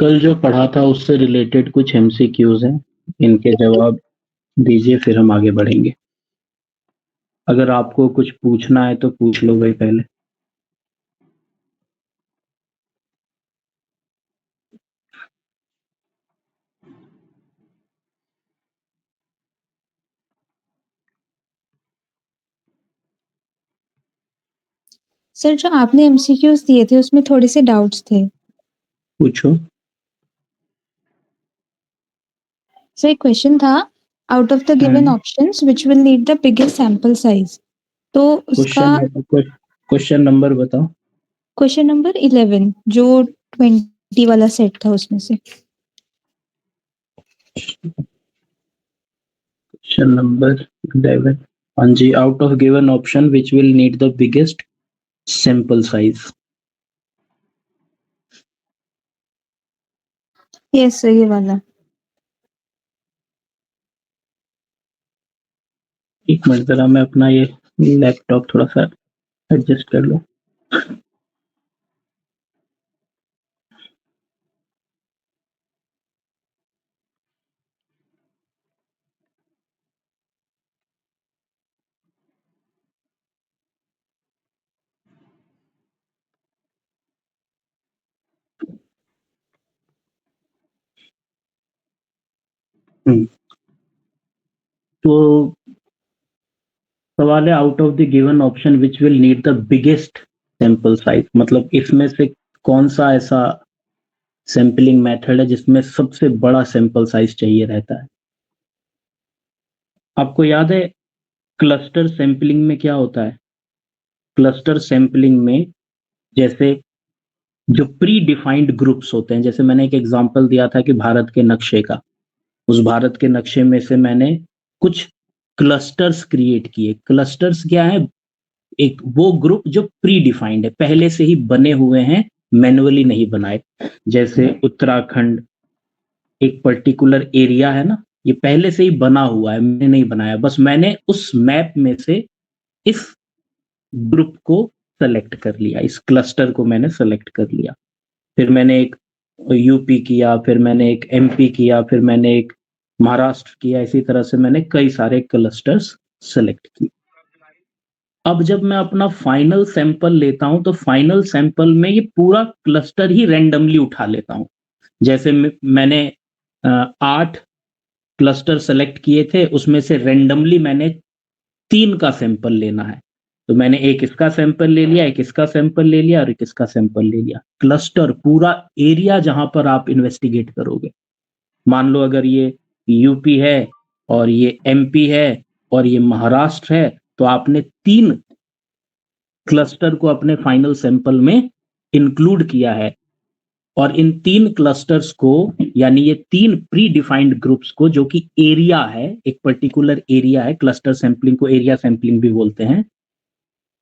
कल जो पढ़ा था उससे रिलेटेड कुछ एमसीक्यूज हैं, इनके जवाब दीजिए फिर हम आगे बढ़ेंगे। अगर आपको कुछ पूछना है तो पूछ लो भाई पहले। सर जो आपने एमसीक्यूज दिए थे उसमें थोड़े से डाउट्स थे। पूछो। सर एक क्वेश्चन था, out of the given options which will need the biggest sample size. तो उसका क्वेश्चन नंबर बताओ। क्वेश्चन नंबर 11 जो 20 वाला सेट था उसमें से। Question number 11। हाँ जी, out of given option which will need the biggest sample size. Yes sir, ये वाला। एक मिनट जरा मैं अपना ये लैपटॉप थोड़ा सा एडजस्ट कर लूं। तो सवाल है out of the given option which will need the biggest sample size, मतलब इसमें से कौन सा ऐसा सैंपलिंग मेथड है जिसमें सबसे बड़ा सैंपल साइज चाहिए रहता है। आपको याद है क्लस्टर सैंपलिंग में क्या होता है? क्लस्टर सैंपलिंग में जैसे जो प्री डिफाइंड ग्रुप्स होते हैं, जैसे मैंने एक एग्जांपल दिया था कि भारत के नक्शे का, उस भारत के नक्शे में से मैंने कुछ क्लस्टर्स क्रिएट किए। क्लस्टर्स क्या है? एक वो ग्रुप जो प्री डिफाइंड है, पहले से ही बने हुए हैं, मैन्युअली नहीं बनाए। जैसे उत्तराखंड एक पर्टिकुलर एरिया है ना, ये पहले से ही बना हुआ है, मैंने नहीं बनाया, बस मैंने उस मैप में से इस ग्रुप को सेलेक्ट कर लिया, इस क्लस्टर को मैंने सेलेक्ट कर लिया। फिर मैंने एक यूपी किया, फिर मैंने एक एमपी किया, फिर मैंने एक महाराष्ट्र किया, इसी तरह से मैंने कई सारे क्लस्टर्स सेलेक्ट किए। अब जब मैं अपना फाइनल सैंपल लेता हूं तो फाइनल सैंपल में ये पूरा क्लस्टर ही रैंडमली उठा लेता हूं। जैसे मैंने 8 क्लस्टर सेलेक्ट किए थे, उसमें से रैंडमली मैंने 3 का सैंपल लेना है, तो मैंने एक इसका सैंपल ले लिया, एक इसका सैंपल ले लिया और एक इसका सैंपल ले लिया। क्लस्टर पूरा एरिया जहां पर आप इन्वेस्टिगेट करोगे, मान लो अगर ये यूपी है और ये एमपी है और ये महाराष्ट्र है, तो आपने 3 क्लस्टर को अपने फाइनल सैंपल में इंक्लूड किया है। और इन 3 क्लस्टर्स को, यानी ये 3 प्री डिफाइंड ग्रुप्स को, जो कि एरिया है, एक पर्टिकुलर एरिया है, क्लस्टर सैंपलिंग को एरिया सैंपलिंग भी बोलते हैं,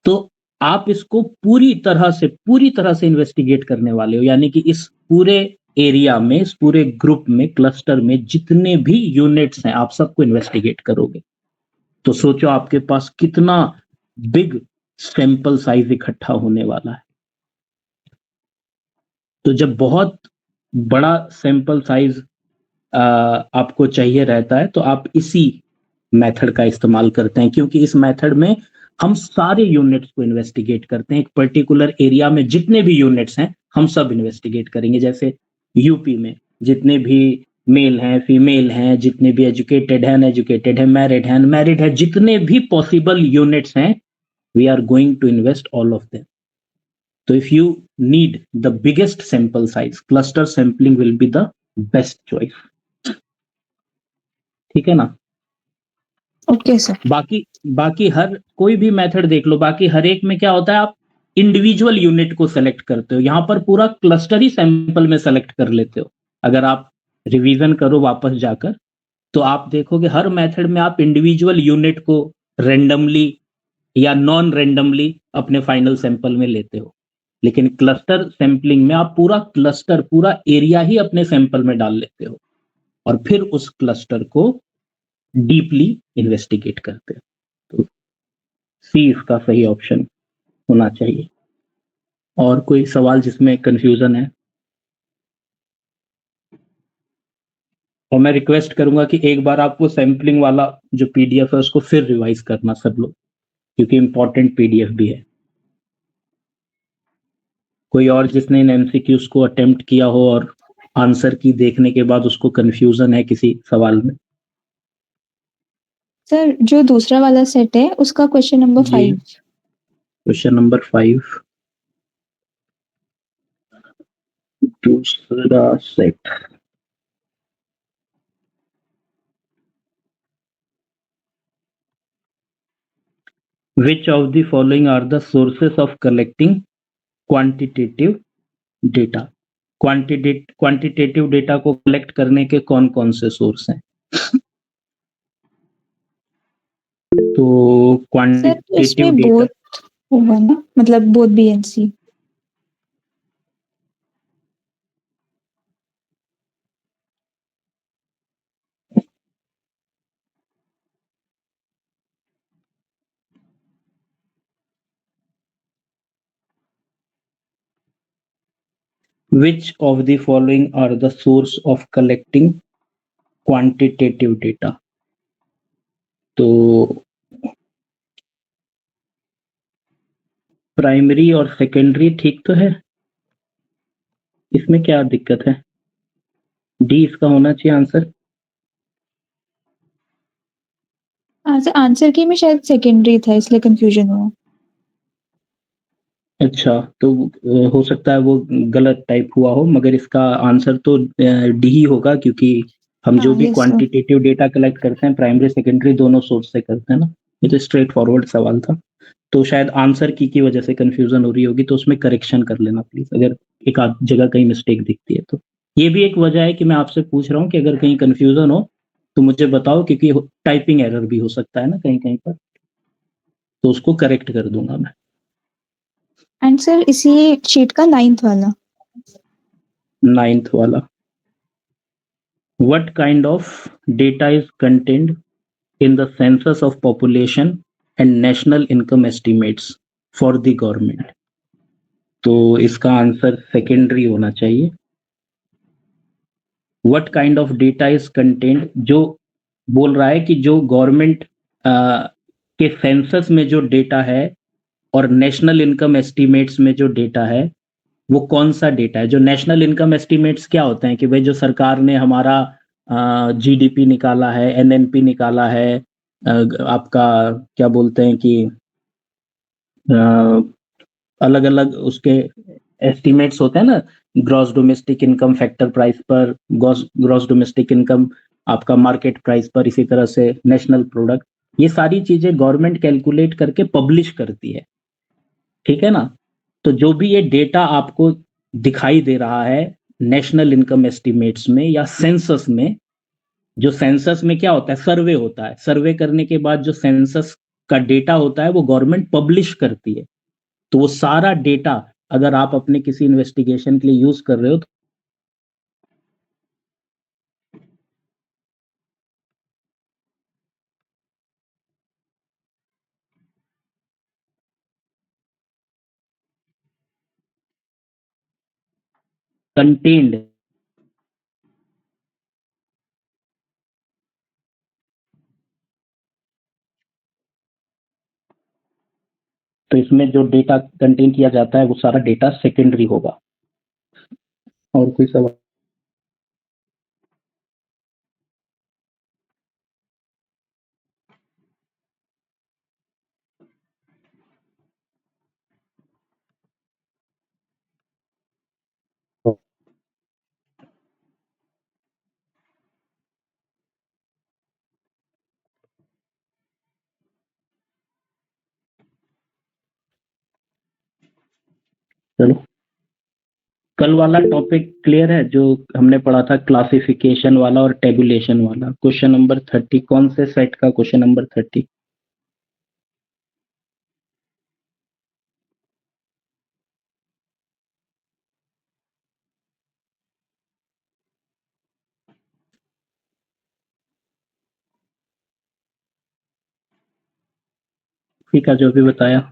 तो आप इसको पूरी तरह से इन्वेस्टिगेट करने वाले हो। यानी कि इस पूरे एरिया में, इस पूरे ग्रुप में, क्लस्टर में जितने भी यूनिट्स हैं, आप सबको इन्वेस्टिगेट करोगे। तो सोचो आपके पास कितना बिग सैंपल साइज इकट्ठा होने वाला है। तो जब बहुत बड़ा सैंपल साइज आपको चाहिए रहता है तो आप इसी मेथड का इस्तेमाल करते हैं, क्योंकि इस मेथड में हम सारे यूनिट्स को इन्वेस्टिगेट करते हैं। एक पर्टिकुलर एरिया में जितने भी यूनिट्स हैं हम सब इन्वेस्टिगेट करेंगे। जैसे यूपी में जितने भी मेल हैं, फीमेल हैं, जितने भी एजुकेटेड हैं, अनएजुकेटेड हैं, मैरिड हैं, अनमैरिड हैं, जितने भी पॉसिबल यूनिट्स हैं, we are going to invest all of them. तो if you need the biggest sample size, cluster sampling will be the best choice. ठीक है ना? Okay sir. बाकी बाकी हर कोई भी मेथड देख लो, बाकी हर एक में क्या होता है, आप इंडिविजुअल यूनिट को सेलेक्ट करते हो। यहां पर पूरा क्लस्टर ही सैंपल में सेलेक्ट कर लेते हो। अगर आप रिवीजन करो वापस जाकर, तो आप देखोगे हर मेथड में आप इंडिविजुअल यूनिट को रेंडमली या नॉन रेंडमली अपने फाइनल सैंपल में लेते हो। लेकिन क्लस्टर सैंपलिंग में आप पूरा क्लस्टर, पूरा एरिया ही अपने सैंपल में डाल लेते हो और फिर उस क्लस्टर को डीपली इन्वेस्टिगेट करते हैं। तो सी इसका सही ऑप्शन होना चाहिए। और कोई सवाल जिसमें कंफ्यूजन है? और मैं रिक्वेस्ट करूंगा कि एक बार आप वो सैंपलिंग वाला जो पीडीएफ है उसको फिर रिवाइज करना सब लोग, क्योंकि इम्पोर्टेंट पीडीएफ भी है। कोई और जिसने इन एमसीक्यूज को अटेम्प्ट किया हो और आंसर की देखने के बाद उसको कंफ्यूजन है किसी सवाल में? सर जो दूसरा वाला सेट है उसका क्वेश्चन नंबर जी 5। क्वेश्चन नंबर 5 दूसरा set. Which of the following are the sources of collecting quantitative data? Quantitative data को कलेक्ट करने के कौन कौन से सोर्स हैं? तो सर तो क्वांटिटेटिव इसमें डेटा, बोथ होगा ना, मतलब both B and C. which of the following are the source of collecting quantitative data? तो प्राइमरी और सेकेंडरी ठीक तो है, इसमें क्या दिक्कत है? डी इसका होना चाहिए आंसर। आंसर की में शायद सेकेंडरी था इसलिए कंफ्यूजन हुआ। अच्छा, तो हो सकता है वो गलत टाइप हुआ हो, मगर इसका आंसर तो डी ही होगा, क्योंकि हम जो हाँ भी yes sir. Quantitative data collect करते हैं प्राइमरी सेकेंडरी दोनों सोर्स से करते हैं ना। ये तो स्ट्रेट फॉरवर्ड सवाल था। तो शायद आंसर की वजह से कंफ्यूजन हो रही होगी, तो उसमें करेक्शन कर लेना प्लीज, अगर एक आध जगह कहीं मिस्टेक दिखती है तो। ये भी एक वजह है कि मैं आपसे पूछ रहा हूँ कि अगर कहीं कंफ्यूजन हो तो मुझे बताओ, क्योंकि टाइपिंग एरर भी हो सकता है ना कहीं कहीं पर, तो उसको करेक्ट कर दूंगा मैं। आंसर इसी शीट का 9th वाला। 9th वाला। What kind of data is contained in the census of population and national income estimates for the government? तो इसका आंसर सेकेंडरी होना चाहिए। What kind of data is contained, जो बोल रहा है कि जो गवर्नमेंट के सेंसस में जो डेटा है और नेशनल इनकम एस्टिमेट्स में जो डेटा है, वो कौन सा डेटा है? जो नेशनल इनकम एस्टिमेट्स क्या होते हैं कि भाई जो सरकार ने हमारा जीडीपी निकाला है, एनएनपी निकाला है, आपका क्या बोलते हैं कि अलग अलग उसके एस्टिमेट्स होते हैं ना, gross domestic income factor price पर, ग्रॉस डोमेस्टिक इनकम आपका मार्केट प्राइस पर, इसी तरह से नेशनल प्रोडक्ट, ये सारी चीजें गवर्नमेंट कैलकुलेट करके पब्लिश करती है, ठीक है ना। तो जो भी ये डेटा आपको दिखाई दे रहा है नेशनल इनकम एस्टिमेट्स में या सेंसस में, जो सेंसस में क्या होता है, सर्वे होता है, सर्वे करने के बाद जो सेंसस का डेटा होता है वो गवर्नमेंट पब्लिश करती है। तो वो सारा डेटा अगर आप अपने किसी इन्वेस्टिगेशन के लिए यूज कर रहे हो तो कंटेन्ड, तो इसमें जो डेटा कंटेन किया जाता है वो सारा डेटा सेकेंडरी होगा। और कोई सवाल? चलो, कल वाला टॉपिक क्लियर है जो हमने पढ़ा था, क्लासिफिकेशन वाला और टेबुलेशन वाला, क्वेश्चन नंबर 30, कौन से सेट का क्वेश्चन नंबर 30? ठीक है, जो भी बताया।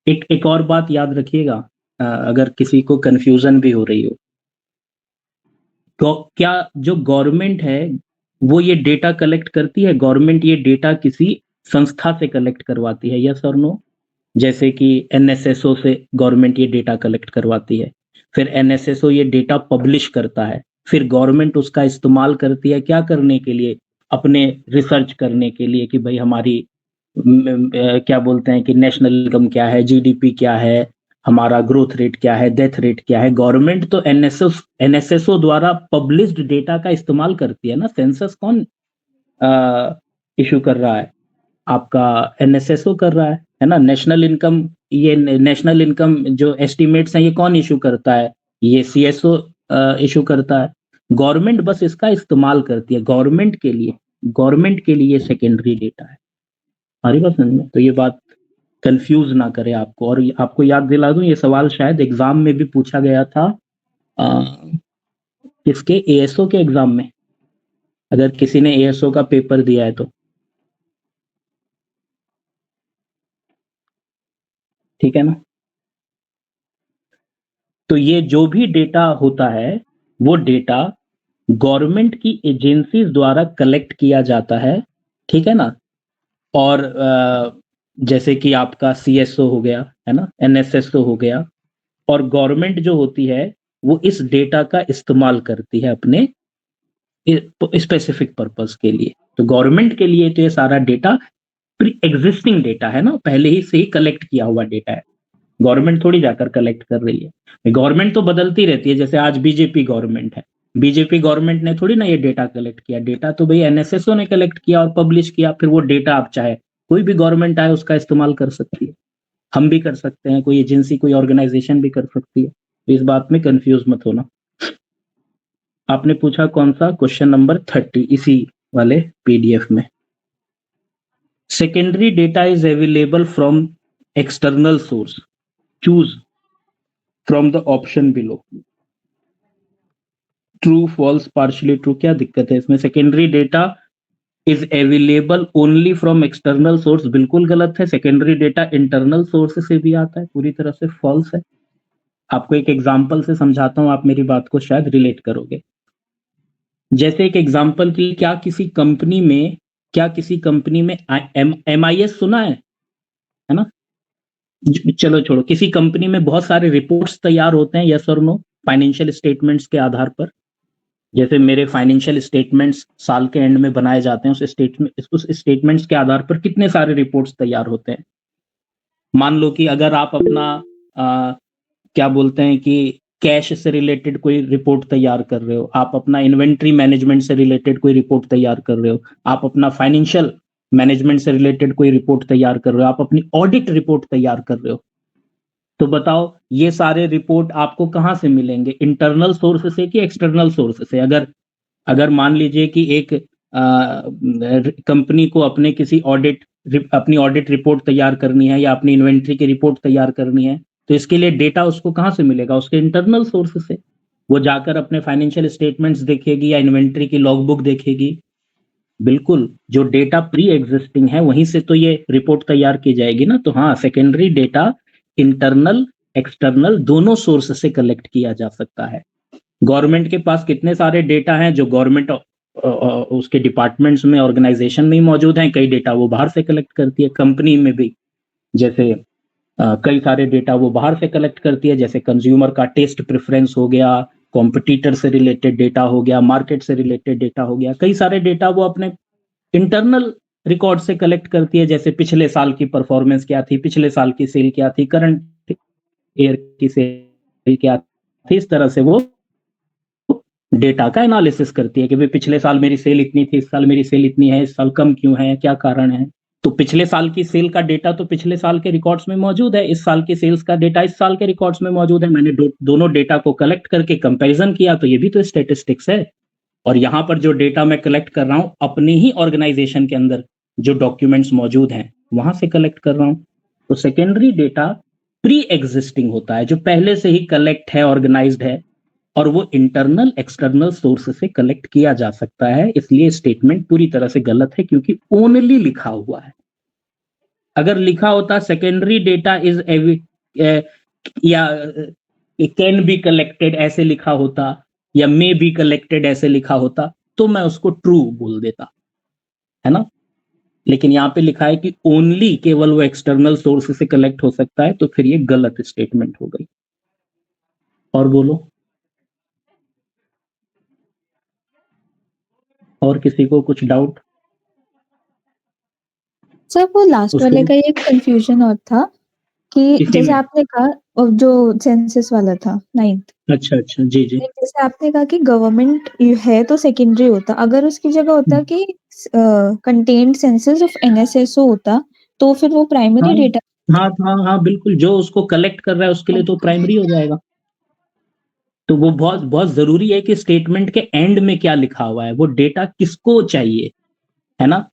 एक एक और बात याद रखिएगा, अगर किसी को कंफ्यूजन भी हो रही हो, तो क्या जो गवर्नमेंट है वो ये डेटा कलेक्ट करती है? गवर्नमेंट ये डेटा किसी संस्था से कलेक्ट करवाती है, यस और नो? जैसे कि एनएसएसओ से गवर्नमेंट ये डेटा कलेक्ट करवाती है, फिर एनएसएसओ ये डेटा पब्लिश करता है, फिर गवर्नमेंट उसका इस्तेमाल करती है क्या करने के लिए? अपने रिसर्च करने के लिए कि भाई हमारी क्या बोलते हैं कि नेशनल इनकम क्या है, जीडीपी क्या है, हमारा ग्रोथ रेट क्या है, डेथ रेट क्या है। गवर्नमेंट तो एनएसएसओ द्वारा पब्लिश्ड डेटा का इस्तेमाल करती है ना। सेंसस कौन इशू कर रहा है? आपका एनएसएसओ कर रहा है ना। नेशनल इनकम, ये नेशनल इनकम जो एस्टिमेट्स हैं ये कौन इशू करता है? ये सीएसओ इशू करता है। गवर्नमेंट बस इसका इस्तेमाल करती है। गवर्नमेंट के लिए सेकेंडरी डेटा है। हमारी बात समझ में? तो ये बात कंफ्यूज ना करे आपको। और आपको याद दिला दूं, ये सवाल शायद एग्जाम में भी पूछा गया था, किसके, एएसओ के एग्जाम में, अगर किसी ने एएसओ का पेपर दिया है तो। ठीक है ना। तो ये जो भी डेटा होता है वो डेटा गवर्नमेंट की एजेंसीज द्वारा कलेक्ट किया जाता है। ठीक है ना। और जैसे कि आपका सीएसओ हो गया, है ना, एनएसएसओ हो गया, और गवर्नमेंट जो होती है वो इस डेटा का इस्तेमाल करती है अपने स्पेसिफिक पर्पस के लिए। तो गवर्नमेंट के लिए तो ये सारा डेटा प्री एग्जिस्टिंग डेटा है ना, पहले ही से ही कलेक्ट किया हुआ डेटा है। गवर्नमेंट थोड़ी जाकर कलेक्ट कर रही है। गवर्नमेंट तो बदलती रहती है, जैसे आज बीजेपी गवर्नमेंट है, बीजेपी गवर्नमेंट ने थोड़ी ना ये डेटा कलेक्ट किया। डेटा तो भाई एनएसएसओ ने कलेक्ट किया और पब्लिश किया। फिर वो डेटा आप चाहे कोई भी गवर्नमेंट आए उसका इस्तेमाल कर सकती है, हम भी कर सकते हैं, कोई एजेंसी कोई ऑर्गेनाइजेशन भी कर सकती है। तो इस बात में कंफ्यूज मत होना। आपने पूछा कौन सा, क्वेश्चन नंबर 30 इसी वाले पीडीएफ में। Secondary data is available from external source, choose from the option below. True, false, partially true, क्या दिक्कत है इसमें? Secondary data is available only from external source, बिल्कुल गलत है। सेकेंडरी डेटा इंटरनल सोर्स से भी आता है, पूरी तरह से फॉल्स है। आपको एक एग्जांपल से समझाता हूं, आप मेरी बात को शायद रिलेट करोगे। जैसे एक एग्जांपल की, क्या किसी कंपनी में एमआईएस सुना है ना? चलो छोड़ो, किसी कंपनी में बहुत सारे रिपोर्ट्स तैयार होते हैं, यस और नो, फाइनेंशियल स्टेटमेंट्स के आधार पर। जैसे मेरे फाइनेंशियल स्टेटमेंट्स साल के एंड में बनाए जाते हैं, उस स्टेटमेंट्स के आधार पर कितने सारे रिपोर्ट्स तैयार होते हैं। मान लो कि अगर आप अपना क्या बोलते हैं कि कैश से रिलेटेड कोई रिपोर्ट तैयार कर रहे हो, आप अपना इन्वेंट्री मैनेजमेंट से रिलेटेड कोई रिपोर्ट तैयार कर रहे हो, आप अपना फाइनेंशियल मैनेजमेंट से रिलेटेड कोई रिपोर्ट तैयार कर रहे हो, आप अपनी ऑडिट रिपोर्ट तैयार कर रहे हो, तो बताओ ये सारे रिपोर्ट आपको कहाँ से मिलेंगे? इंटरनल सोर्स से कि एक्सटर्नल सोर्स से? अगर अगर मान लीजिए कि एक कंपनी को अपनी ऑडिट रिपोर्ट तैयार करनी है या अपनी इन्वेंट्री की रिपोर्ट तैयार करनी है, तो इसके लिए डेटा उसको कहाँ से मिलेगा? उसके इंटरनल सोर्स से। वो जाकर अपने फाइनेंशियल स्टेटमेंट्स देखेगी या इन्वेंट्री की लॉग बुक देखेगी। बिल्कुल, जो डेटा प्री एग्जिस्टिंग है वहीं से तो ये रिपोर्ट तैयार की जाएगी ना। तो हाँ, सेकेंडरी डेटा इंटरनल एक्सटर्नल दोनों सोर्स से कलेक्ट किया जा सकता है। गवर्नमेंट के पास कितने सारे डेटा हैं जो गवर्नमेंट उसके डिपार्टमेंट्स में, ऑर्गेनाइजेशन में ही मौजूद हैं। कई डेटा वो बाहर से कलेक्ट करती है। कंपनी में भी जैसे कई सारे डेटा वो बाहर से कलेक्ट करती है, जैसे कंज्यूमर का टेस्ट प्रेफरेंस हो गया, कॉम्पिटिटर से रिलेटेड डेटा हो गया, मार्केट से रिलेटेड डेटा हो गया। कई सारे डेटा वो अपने इंटरनल रिकॉर्ड से कलेक्ट करती है, जैसे पिछले साल की परफॉर्मेंस क्या थी, पिछले साल की सेल क्या थी, करंट ईयर की सेल क्या थी। इस तरह से वो डेटा का एनालिसिस करती है कि भाई पिछले साल मेरी सेल इतनी थी, इस साल मेरी सेल इतनी है, इस साल कम क्यों है, क्या कारण है। तो पिछले साल की सेल का डेटा तो पिछले साल के रिकॉर्ड्स में मौजूद है, इस साल की सेल्स का डेटा इस साल के रिकॉर्ड्स में मौजूद है। मैंने दोनों डेटा को कलेक्ट करके कंपैरिजन किया, तो ये भी तो स्टैटिस्टिक्स है। और यहाँ पर जो डेटा मैं कलेक्ट कर रहा हूँ अपने ही ऑर्गेनाइजेशन के अंदर जो डॉक्यूमेंट्स मौजूद हैं वहां से कलेक्ट कर रहा हूँ। तो सेकेंडरी डेटा प्री एग्जिस्टिंग होता है, जो पहले से ही कलेक्ट है, ऑर्गेनाइज्ड है, और वो इंटरनल एक्सटर्नल सोर्स से कलेक्ट किया जा सकता है। इसलिए स्टेटमेंट पूरी तरह से गलत है, क्योंकि ओनली लिखा हुआ है। अगर लिखा होता सेकेंडरी डेटा इज या कैन बी कलेक्टेड ऐसे लिखा होता या मे बी कलेक्टेड ऐसे लिखा होता तो मैं उसको ट्रू बोल देता, है ना? लेकिन यहाँ पे लिखा है कि ओनली केवल वो एक्सटर्नल सोर्स से कलेक्ट हो सकता है, तो फिर ये गलत स्टेटमेंट हो गई। और बोलो, और किसी को कुछ डाउट? सर वो लास्ट उसके वाले का एक कंफ्यूजन और था कि इसी जैसे में आपने कहा, और जो सेंसस वाला था 9th, अच्छा अच्छा, जी जी। जैसे आपने कहा कि गवर्नमेंट है तो सेकेंडरी होता, अगर उसकी जगह होता कि कंटेन्ड सेंसस ऑफ एनएसएसओ होता तो फिर वो हाँ प्राइमरी डेटा। हाँ हाँ हाँ, बिल्कुल, जो उसको कलेक्ट कर रहा है उसके लिए तो प्राइमरी हो जाएगा। तो वो बहुत बहुत जरूरी है कि स्टेटमेंट के एंड में क्या लिखा हुआ है, वो डेटा किसको चाहिए, है ना?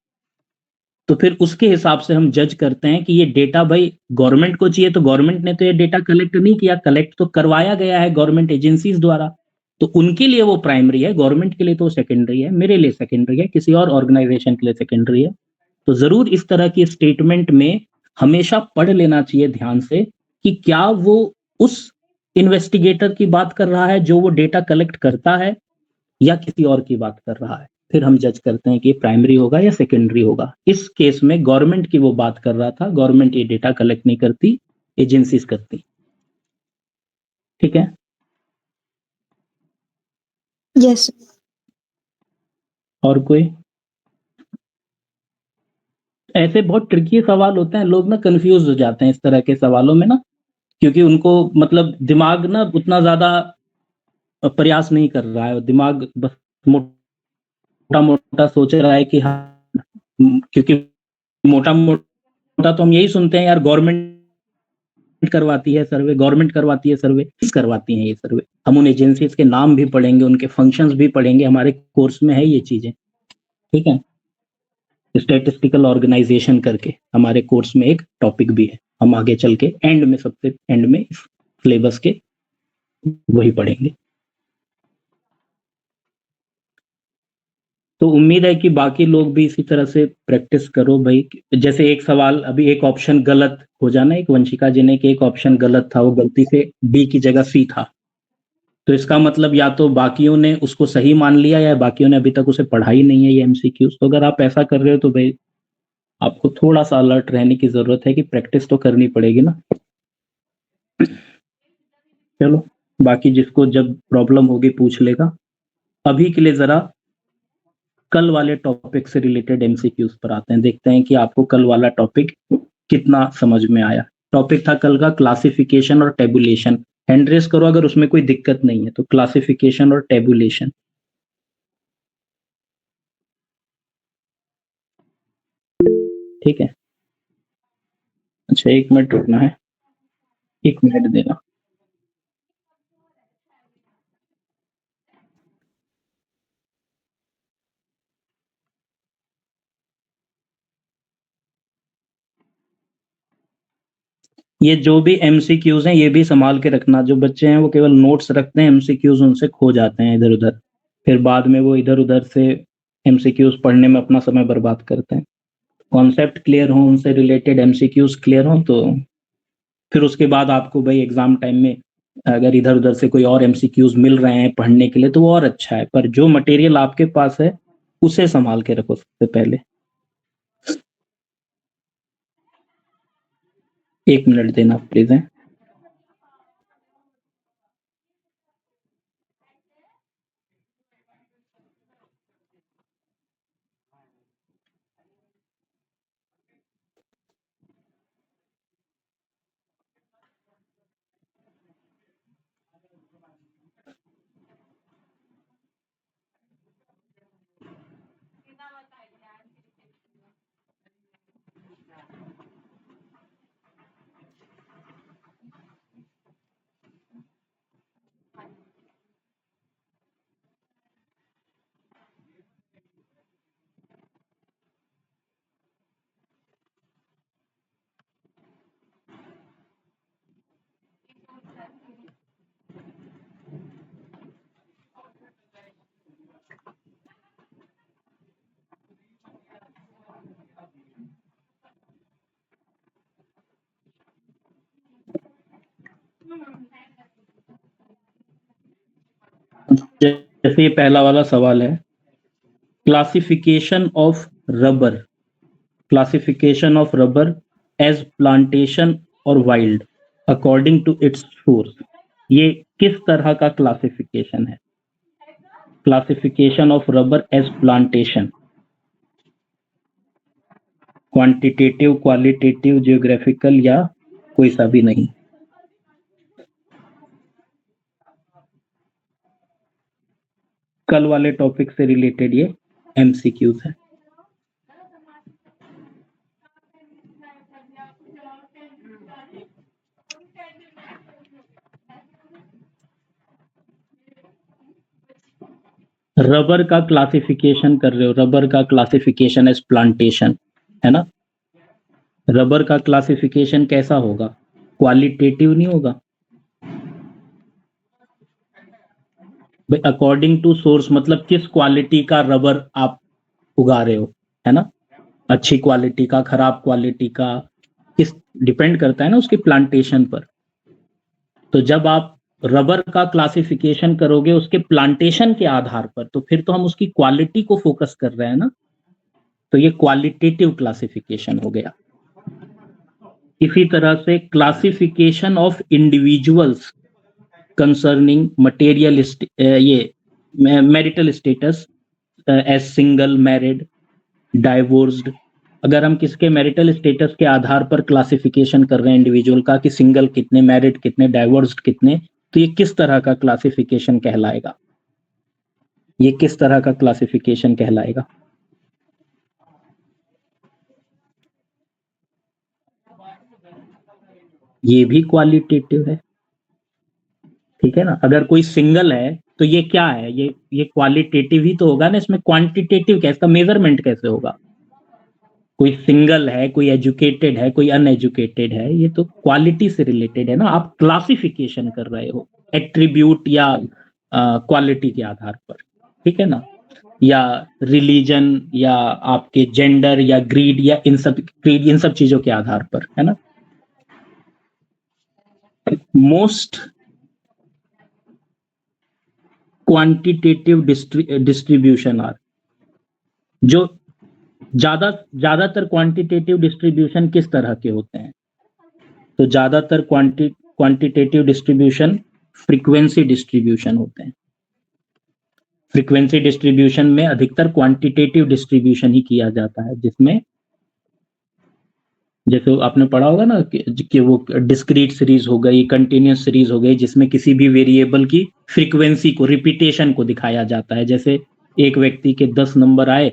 तो फिर उसके हिसाब से हम जज करते हैं कि ये डेटा भाई गवर्नमेंट को चाहिए, तो गवर्नमेंट ने तो ये डेटा कलेक्ट नहीं किया, कलेक्ट तो करवाया गया है गवर्नमेंट एजेंसीज द्वारा, तो उनके लिए वो प्राइमरी है, गवर्नमेंट के लिए तो सेकेंडरी है, मेरे लिए सेकेंडरी है, किसी और ऑर्गेनाइजेशन के लिए सेकेंडरी है। तो जरूर इस तरह की स्टेटमेंट में हमेशा पढ़ लेना चाहिए ध्यान से कि क्या वो उस इन्वेस्टिगेटर की बात कर रहा है जो वो डेटा कलेक्ट करता है, या किसी और की बात कर रहा है। फिर हम जज करते हैं कि ये प्राइमरी होगा या सेकेंडरी होगा। इस केस में गवर्नमेंट की वो बात कर रहा था, गवर्नमेंट ये डेटा कलेक्ट नहीं करती, एजेंसीज करती। ठीक है। यस। और कोई ऐसे बहुत ट्रिकी सवाल होते हैं, लोग ना कंफ्यूज हो जाते हैं इस तरह के सवालों में ना, क्योंकि उनको मतलब दिमाग ना उतना ज्यादा प्रयास नहीं कर रहा है, दिमाग बस मोटा मोटा सोच रहा है कि हाँ, क्योंकि मोटा मोटा तो हम यही सुनते हैं यार, गवर्नमेंट करवाती है सर्वे, गवर्नमेंट करवाती है सर्वे, किस करवाती हैं ये सर्वे? हम उन एजेंसीज के नाम भी पढ़ेंगे, उनके फंक्शंस भी पढ़ेंगे, हमारे कोर्स में है ये चीजें। ठीक है। स्टैटिस्टिकल ऑर्गेनाइजेशन करके हमारे कोर्स में एक टॉपिक भी है, हम आगे चल के एंड में, सबसे एंड में सिलेबस के वही पढ़ेंगे। तो उम्मीद है कि बाकी लोग भी इसी तरह से प्रैक्टिस करो भाई। जैसे एक सवाल अभी एक ऑप्शन गलत हो जाना, एक वंशिका जी ने कि एक ऑप्शन गलत था, वो गलती से डी की जगह सी था, तो इसका मतलब या तो बाकियों ने उसको सही मान लिया या बाकियों ने अभी तक उसे पढ़ा ही नहीं है ये एमसीक्यूज। तो अगर आप ऐसा कर रहे हो तो भाई आपको थोड़ा सा अलर्ट रहने की जरूरत है कि प्रैक्टिस तो करनी पड़ेगी ना। चलो, बाकी जिसको जब प्रॉब्लम होगी पूछ लेगा। अभी के लिए जरा कल वाले टॉपिक से रिलेटेड एमसीक्यूज पर आते हैं, देखते हैं कि आपको कल वाला टॉपिक कितना समझ में आया। टॉपिक था कल का क्लासिफिकेशन और टेबुलेशन। हैंड रेस करो अगर उसमें कोई दिक्कत नहीं है, तो क्लासिफिकेशन और टेबुलेशन। ठीक है। अच्छा, 1 मिनट रुकना है, 1 मिनट देना। ये जो भी एमसीक्यूज हैं ये भी संभाल के रखना, जो बच्चे हैं वो केवल नोट्स रखते हैं, एमसीक्यूज उनसे खो जाते हैं इधर उधर, फिर बाद में वो इधर उधर से एमसीक्यूज पढ़ने में अपना समय बर्बाद करते हैं। कॉन्सेप्ट क्लियर हो, उनसे रिलेटेड एमसीक्यूज क्लियर हो, तो फिर उसके बाद आपको भाई एग्जाम टाइम में अगर इधर उधर से कोई और एमसीक्यूज मिल रहे हैं पढ़ने के लिए तो वो और अच्छा है, पर जो मटेरियल आपके पास है उसे संभाल के रखो सबसे पहले। 1 मिनट देना प्लीज है। जैसे ये पहला वाला सवाल है, classification of rubber, classification of rubber as plantation और wild according to its source, ये किस तरह का क्लासिफिकेशन है? Classification of rubber as plantation, quantitative, qualitative, geographical या कोई सा भी नहीं? कल वाले टॉपिक से रिलेटेड ये एमसीक्यूज है। रबर का क्लासिफिकेशन कर रहे हो, रबर का क्लासिफिकेशन एज प्लांटेशन है ना? रबर का क्लासिफिकेशन कैसा होगा? क्वालिटेटिव नहीं होगा भाई, अकॉर्डिंग टू सोर्स मतलब किस क्वालिटी का रबर आप उगा रहे हो, है ना? अच्छी क्वालिटी का, खराब क्वालिटी का, किस डिपेंड करता है ना उसके प्लांटेशन पर। तो जब आप रबर का क्लासिफिकेशन करोगे उसके प्लांटेशन के आधार पर, तो फिर तो हम उसकी क्वालिटी को फोकस कर रहे हैं ना, तो ये क्वालिटेटिव क्लासिफिकेशन हो गया। इसी तरह से classification of individuals concerning material ये marital status as single, married, divorced, अगर हम किसके मैरिटल स्टेटस के आधार पर क्लासिफिकेशन कर रहे हैं इंडिविजुअल का कि सिंगल कितने, मैरिड कितने, डाइवोर्स्ड कितने, तो ये किस तरह का क्लासिफिकेशन कहलाएगा? ये किस तरह का क्लासिफिकेशन कहलाएगा? ये भी क्वालिटेटिव है, ठीक है ना? अगर कोई सिंगल है तो ये क्या है? ये क्वालिटेटिव ही तो होगा ना, इसमें क्वांटिटेटिव क्या, इसका मेजरमेंट कैसे होगा? कोई सिंगल है, कोई एजुकेटेड है, कोई अनएजुकेटेड है, ये तो क्वालिटी से रिलेटेड है ना, आप क्लासिफिकेशन कर रहे हो एट्रीब्यूट या क्वालिटी के आधार पर, ठीक है ना? या रिलीजन या आपके जेंडर या ग्रीड या इन सब चीजों के आधार पर, है ना? मोस्ट क्वांटिटेटिव डिस्ट्रीब्यूशन आर, जो ज्यादातर क्वांटिटेटिव डिस्ट्रीब्यूशन किस तरह के होते हैं? तो ज्यादातर क्वांटिटेटिव डिस्ट्रीब्यूशन फ्रीक्वेंसी डिस्ट्रीब्यूशन होते हैं। फ्रीक्वेंसी डिस्ट्रीब्यूशन में अधिकतर क्वांटिटेटिव डिस्ट्रीब्यूशन ही किया जाता है, जिसमें जैसे आपने पढ़ा होगा ना कि वो डिस्क्रीट सीरीज हो गई, कंटिन्यूस सीरीज हो गई, जिसमें किसी भी वेरिएबल की फ्रीक्वेंसी को, रिपीटेशन को दिखाया जाता है। जैसे एक व्यक्ति के 10 नंबर आए,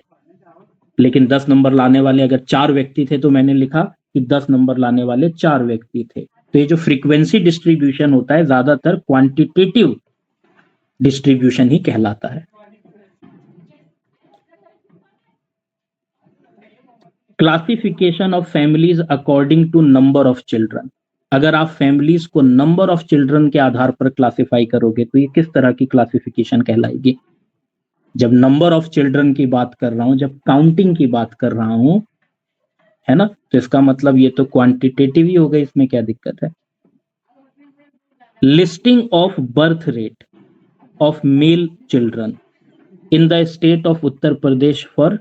लेकिन 10 नंबर लाने वाले अगर 4 व्यक्ति थे, तो मैंने लिखा कि 10 नंबर लाने वाले 4 व्यक्ति थे। तो ये जो फ्रीक्वेंसी डिस्ट्रीब्यूशन होता है ज्यादातर क्वांटिटेटिव डिस्ट्रीब्यूशन ही कहलाता है। Classification of families according to number of children, अगर आप फैमिलीज को नंबर ऑफ चिल्ड्रन के आधार पर क्लासिफाई करोगे तो ये किस तरह की क्लासिफिकेशन कहलाएगी? जब नंबर ऑफ चिल्ड्रन की बात कर रहा हूं, जब काउंटिंग की बात कर रहा हूं, है ना, तो इसका मतलब ये तो क्वांटिटेटिव ही हो गई, इसमें क्या दिक्कत है? Listing of birth rate of male children in the state of Uttar Pradesh for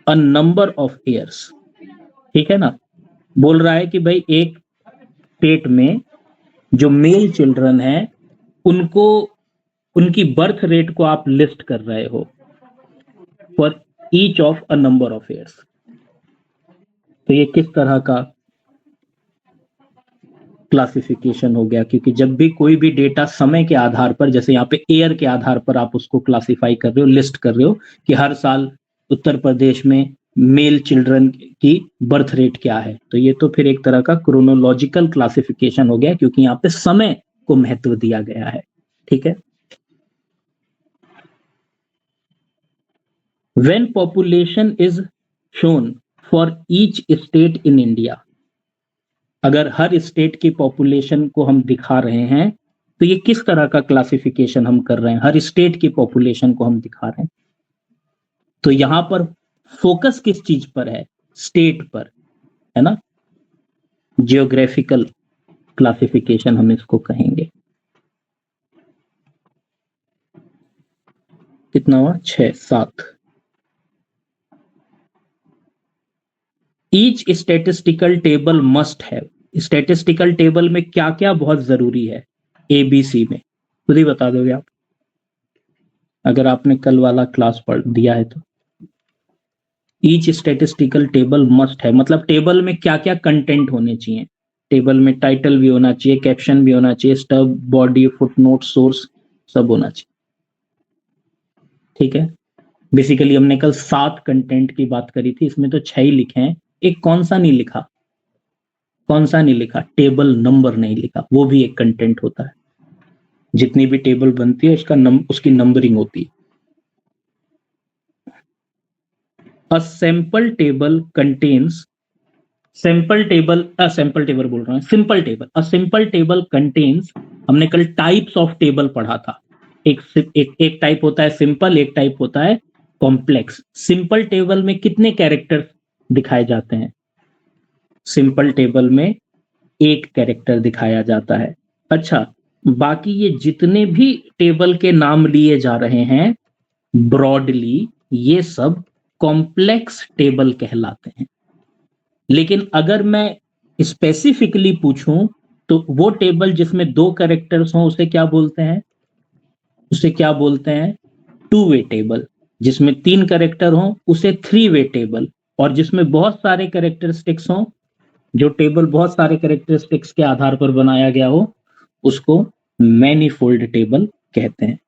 a number of years, ठीक है ना? बोल रहा है कि भाई एक स्टेट में जो मेल चिल्ड्रन है उनको, उनकी बर्थ रेट को आप लिस्ट कर रहे हो for each of a number of years, तो ये किस तरह का क्लासिफिकेशन हो गया? क्योंकि जब भी कोई भी डेटा समय के आधार पर, जैसे यहाँ पे ईयर के आधार पर आप उसको क्लासिफाई कर रहे हो, लिस्ट कर रहे हो कि हर साल उत्तर प्रदेश में मेल चिल्ड्रन की बर्थ रेट क्या है, तो ये तो फिर एक तरह का क्रोनोलॉजिकल क्लासिफिकेशन हो गया, क्योंकि यहाँ पे समय को महत्व दिया गया है, ठीक है? When population is shown for each state in India, अगर हर स्टेट की पॉपुलेशन को हम दिखा रहे हैं तो ये किस तरह का क्लासिफिकेशन हम कर रहे हैं? हर स्टेट की पॉपुलेशन को हम दिखा रहे हैं, तो यहां पर फोकस किस चीज पर है? स्टेट पर, है ना? जियोग्राफिकल क्लासिफिकेशन हम इसको कहेंगे। कितना हुआ? 6 7। Each statistical table must have, statistical table में क्या क्या बहुत जरूरी है एबीसी में, खुद ही बता दोगे आप अगर आपने कल वाला क्लास पढ़ दिया है तो। ईच स्टैटिस्टिकल टेबल मस्ट है मतलब टेबल में क्या क्या कंटेंट होने चाहिए। टेबल में टाइटल भी होना चाहिए, कैप्शन भी होना चाहिए, स्टब, बॉडी, फुटनोट, सोर्स सब होना चाहिए। ठीक है, बेसिकली हमने कल 7 कंटेंट की बात करी थी, इसमें तो 6 ही लिखे हैं। एक कौन सा नहीं लिखा? कौन सा नहीं लिखा? टेबल नंबर नहीं लिखा, वो भी एक कंटेंट होता है। जितनी भी टेबल बनती है उसकी नंबरिंग होती है। A sample table contains sample table बोल रहा हूं, simple table. A simple table contains, हमने कल टाइप्स ऑफ टेबल पढ़ा था। एक टाइप होता है सिंपल, एक टाइप होता है कॉम्प्लेक्स। सिंपल टेबल में कितने कैरेक्टर दिखाए जाते हैं? सिंपल टेबल में एक कैरेक्टर दिखाया जाता है। अच्छा, बाकी ये जितने भी टेबल के नाम लिए जा रहे हैं ब्रॉडली, ये सब कॉम्प्लेक्स टेबल कहलाते हैं। लेकिन अगर मैं स्पेसिफिकली पूछूं तो वो टेबल जिसमें 2 कैरेक्टर्स हों उसे क्या बोलते हैं? उसे क्या बोलते हैं? 2 वे टेबल। जिसमें 3 कैरेक्टर हों उसे 3 वे टेबल। और जिसमें बहुत सारे कैरेक्टरिस्टिक्स हों, जो टेबल बहुत सारे कैरेक्टरिस्टिक्स के आधार पर बनाया गया हो, उसको मैनीफोल्ड टेबल कहते हैं।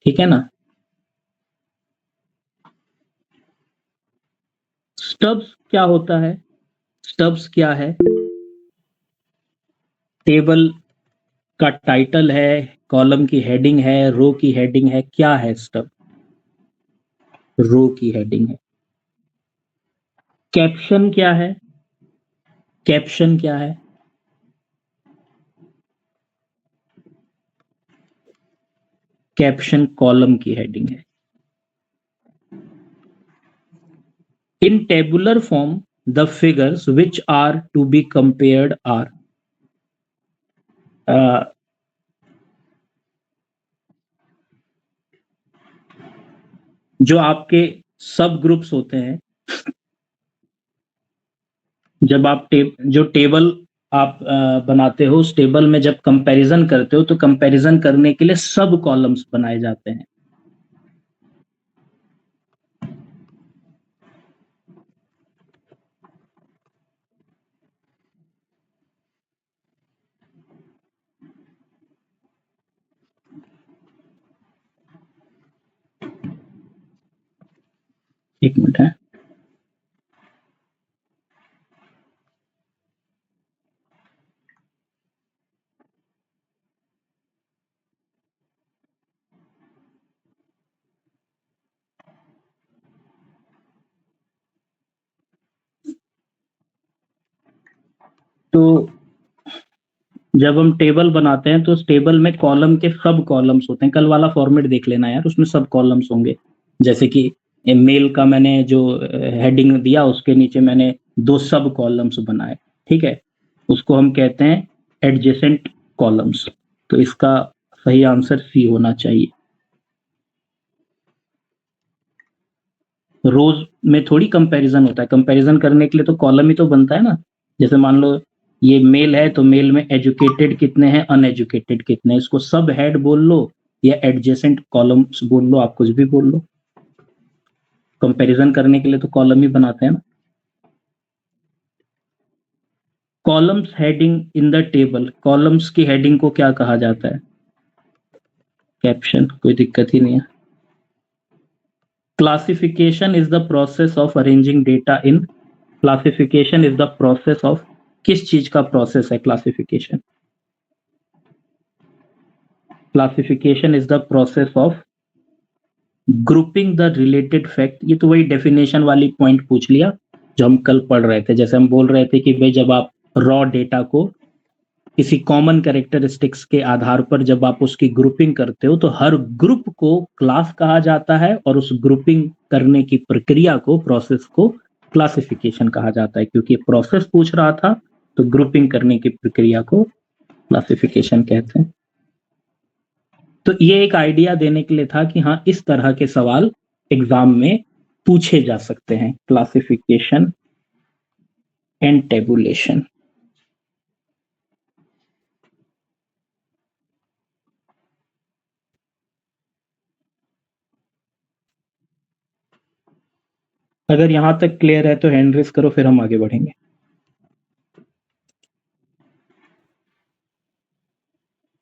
ठीक है ना? स्टब्स क्या होता है? स्टब्स क्या है? टेबल का टाइटल है, कॉलम की हेडिंग है, रो की हेडिंग है। क्या है स्टब? रो की हेडिंग है। कैप्शन क्या है? कैप्शन क्या है? कैप्शन कॉलम की हेडिंग है। In tabular form the figures which are to be compared are, जो आपके सब ग्रुप्स होते हैं, जब आप जो टेबल आप बनाते हो, उस टेबल में जब कंपैरिजन करते हो तो कंपैरिजन करने के लिए सब कॉलम्स बनाए जाते हैं। एक मिनट है। तो जब हम टेबल बनाते हैं तो उस टेबल में कॉलम के सब कॉलम्स होते हैं। कल वाला फॉर्मेट देख लेना यार, उसमें सब कॉलम्स होंगे। जैसे कि मेल का मैंने जो हेडिंग दिया, उसके नीचे मैंने 2 सब कॉलम्स बनाए। ठीक है, उसको हम कहते हैं एडजेसेंट कॉलम्स। तो इसका सही आंसर सी होना चाहिए। रोज में थोड़ी कंपैरिजन होता है, कंपैरिजन करने के लिए तो कॉलम ही तो बनता है ना। जैसे मान लो ये मेल है तो मेल में एजुकेटेड कितने हैं, अनएजुकेटेड कितने हैं, इसको सब हेड बोल लो या एडजेसेंट कॉलम्स बोल लो, आप कुछ भी बोल लो। कंपैरिजन करने के लिए तो कॉलम ही बनाते हैं ना। Columns heading in the table, columns की हेडिंग को क्या कहा जाता है? कैप्शन, कोई दिक्कत ही नहीं है। Classification is the process of arranging data in, classification is the process of, किस चीज का प्रोसेस है classification? Classification is the process of grouping the related fact. ये तो वही डेफिनेशन वाली पॉइंट पूछ लिया जो हम कल पढ़ रहे थे। जैसे हम बोल रहे थे कि भाई जब आप रॉ डेटा को किसी कॉमन कैरेक्टरिस्टिक्स के आधार पर जब आप उसकी ग्रुपिंग करते हो तो हर ग्रुप को क्लास कहा जाता है, और उस ग्रुपिंग करने की प्रक्रिया को, प्रोसेस को क्लासिफिकेशन कहा जाता है। क्योंकि प्रोसेस पूछ रहा था तो ग्रुपिंग करने की प्रक्रिया को क्लासिफिकेशन कहते हैं। तो ये एक आइडिया देने के लिए था कि हाँ, इस तरह के सवाल एग्जाम में पूछे जा सकते हैं, क्लासिफिकेशन एंड टेबुलेशन। अगर यहां तक क्लियर है तो हैंड रेस करो, फिर हम आगे बढ़ेंगे।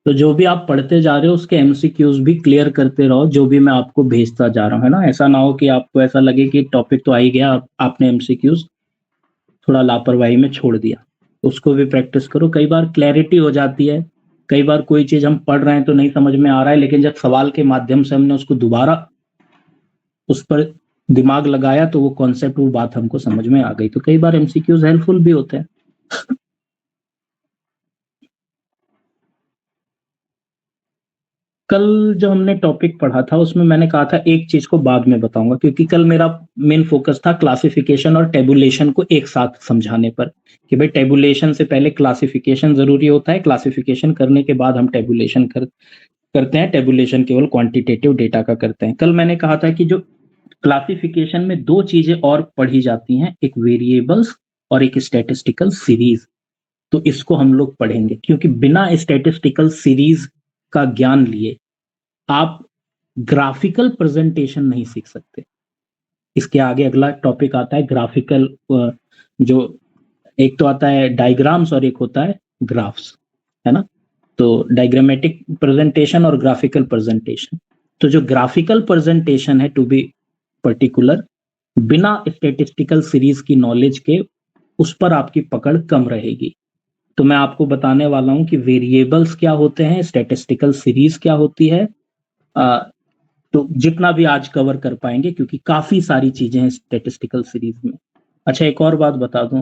तो जो भी आप पढ़ते जा रहे हो उसके एमसीक्यूज भी क्लियर करते रहो, जो भी मैं आपको भेजता जा रहा हूँ, है ना। ऐसा ना हो कि आपको ऐसा लगे कि टॉपिक तो आ ही गया, आपने एमसीक्यूज थोड़ा लापरवाही में छोड़ दिया। उसको भी प्रैक्टिस करो, कई बार क्लैरिटी हो जाती है। कई बार कोई चीज हम पढ़ रहे हैं तो नहीं समझ में आ रहा है, लेकिन जब सवाल के माध्यम से हमने उसको दोबारा उस पर दिमाग लगाया तो वो कॉन्सेप्ट, वो बात हमको समझ में आ गई। तो कई बार एमसीक्यूज हेल्पफुल भी होते हैं। कल जो हमने टॉपिक पढ़ा था उसमें मैंने कहा था एक चीज को बाद में बताऊंगा, क्योंकि कल मेरा मेन फोकस था क्लासिफिकेशन और टेबुलेशन को एक साथ समझाने पर, कि भाई टेबुलेशन से पहले क्लासिफिकेशन जरूरी होता है, क्लासिफिकेशन करने के बाद हम टेबुलेशन करते हैं। टेबुलेशन केवल क्वांटिटेटिव डेटा का करते हैं। कल मैंने कहा था कि जो क्लासिफिकेशन में दो चीजें और पढ़ी जाती हैं, एक वेरिएबल्स और एक स्टैटिस्टिकल सीरीज। तो इसको हम लोग पढ़ेंगे, क्योंकि बिना स्टैटिस्टिकल सीरीज का ज्ञान लिए आप ग्राफिकल प्रेजेंटेशन नहीं सीख सकते। इसके आगे अगला टॉपिक आता है ग्राफिकल, जो एक तो आता है डायग्राम्स और एक होता है ग्राफ्स, है ना। तो डायग्रामेटिक प्रेजेंटेशन और ग्राफिकल प्रेजेंटेशन। तो जो ग्राफिकल प्रेजेंटेशन है, टू बी पर्टिकुलर, बिना स्टेटिस्टिकल सीरीज की नॉलेज के उस पर आपकी पकड़ कम रहेगी। तो मैं आपको बताने वाला हूं कि वेरिएबल्स क्या होते हैं, स्टेटिस्टिकल सीरीज क्या होती है। तो जितना भी आज कवर कर पाएंगे, क्योंकि काफी सारी चीजें हैं स्टेटिस्टिकल सीरीज में। अच्छा, एक और बात बता दूं,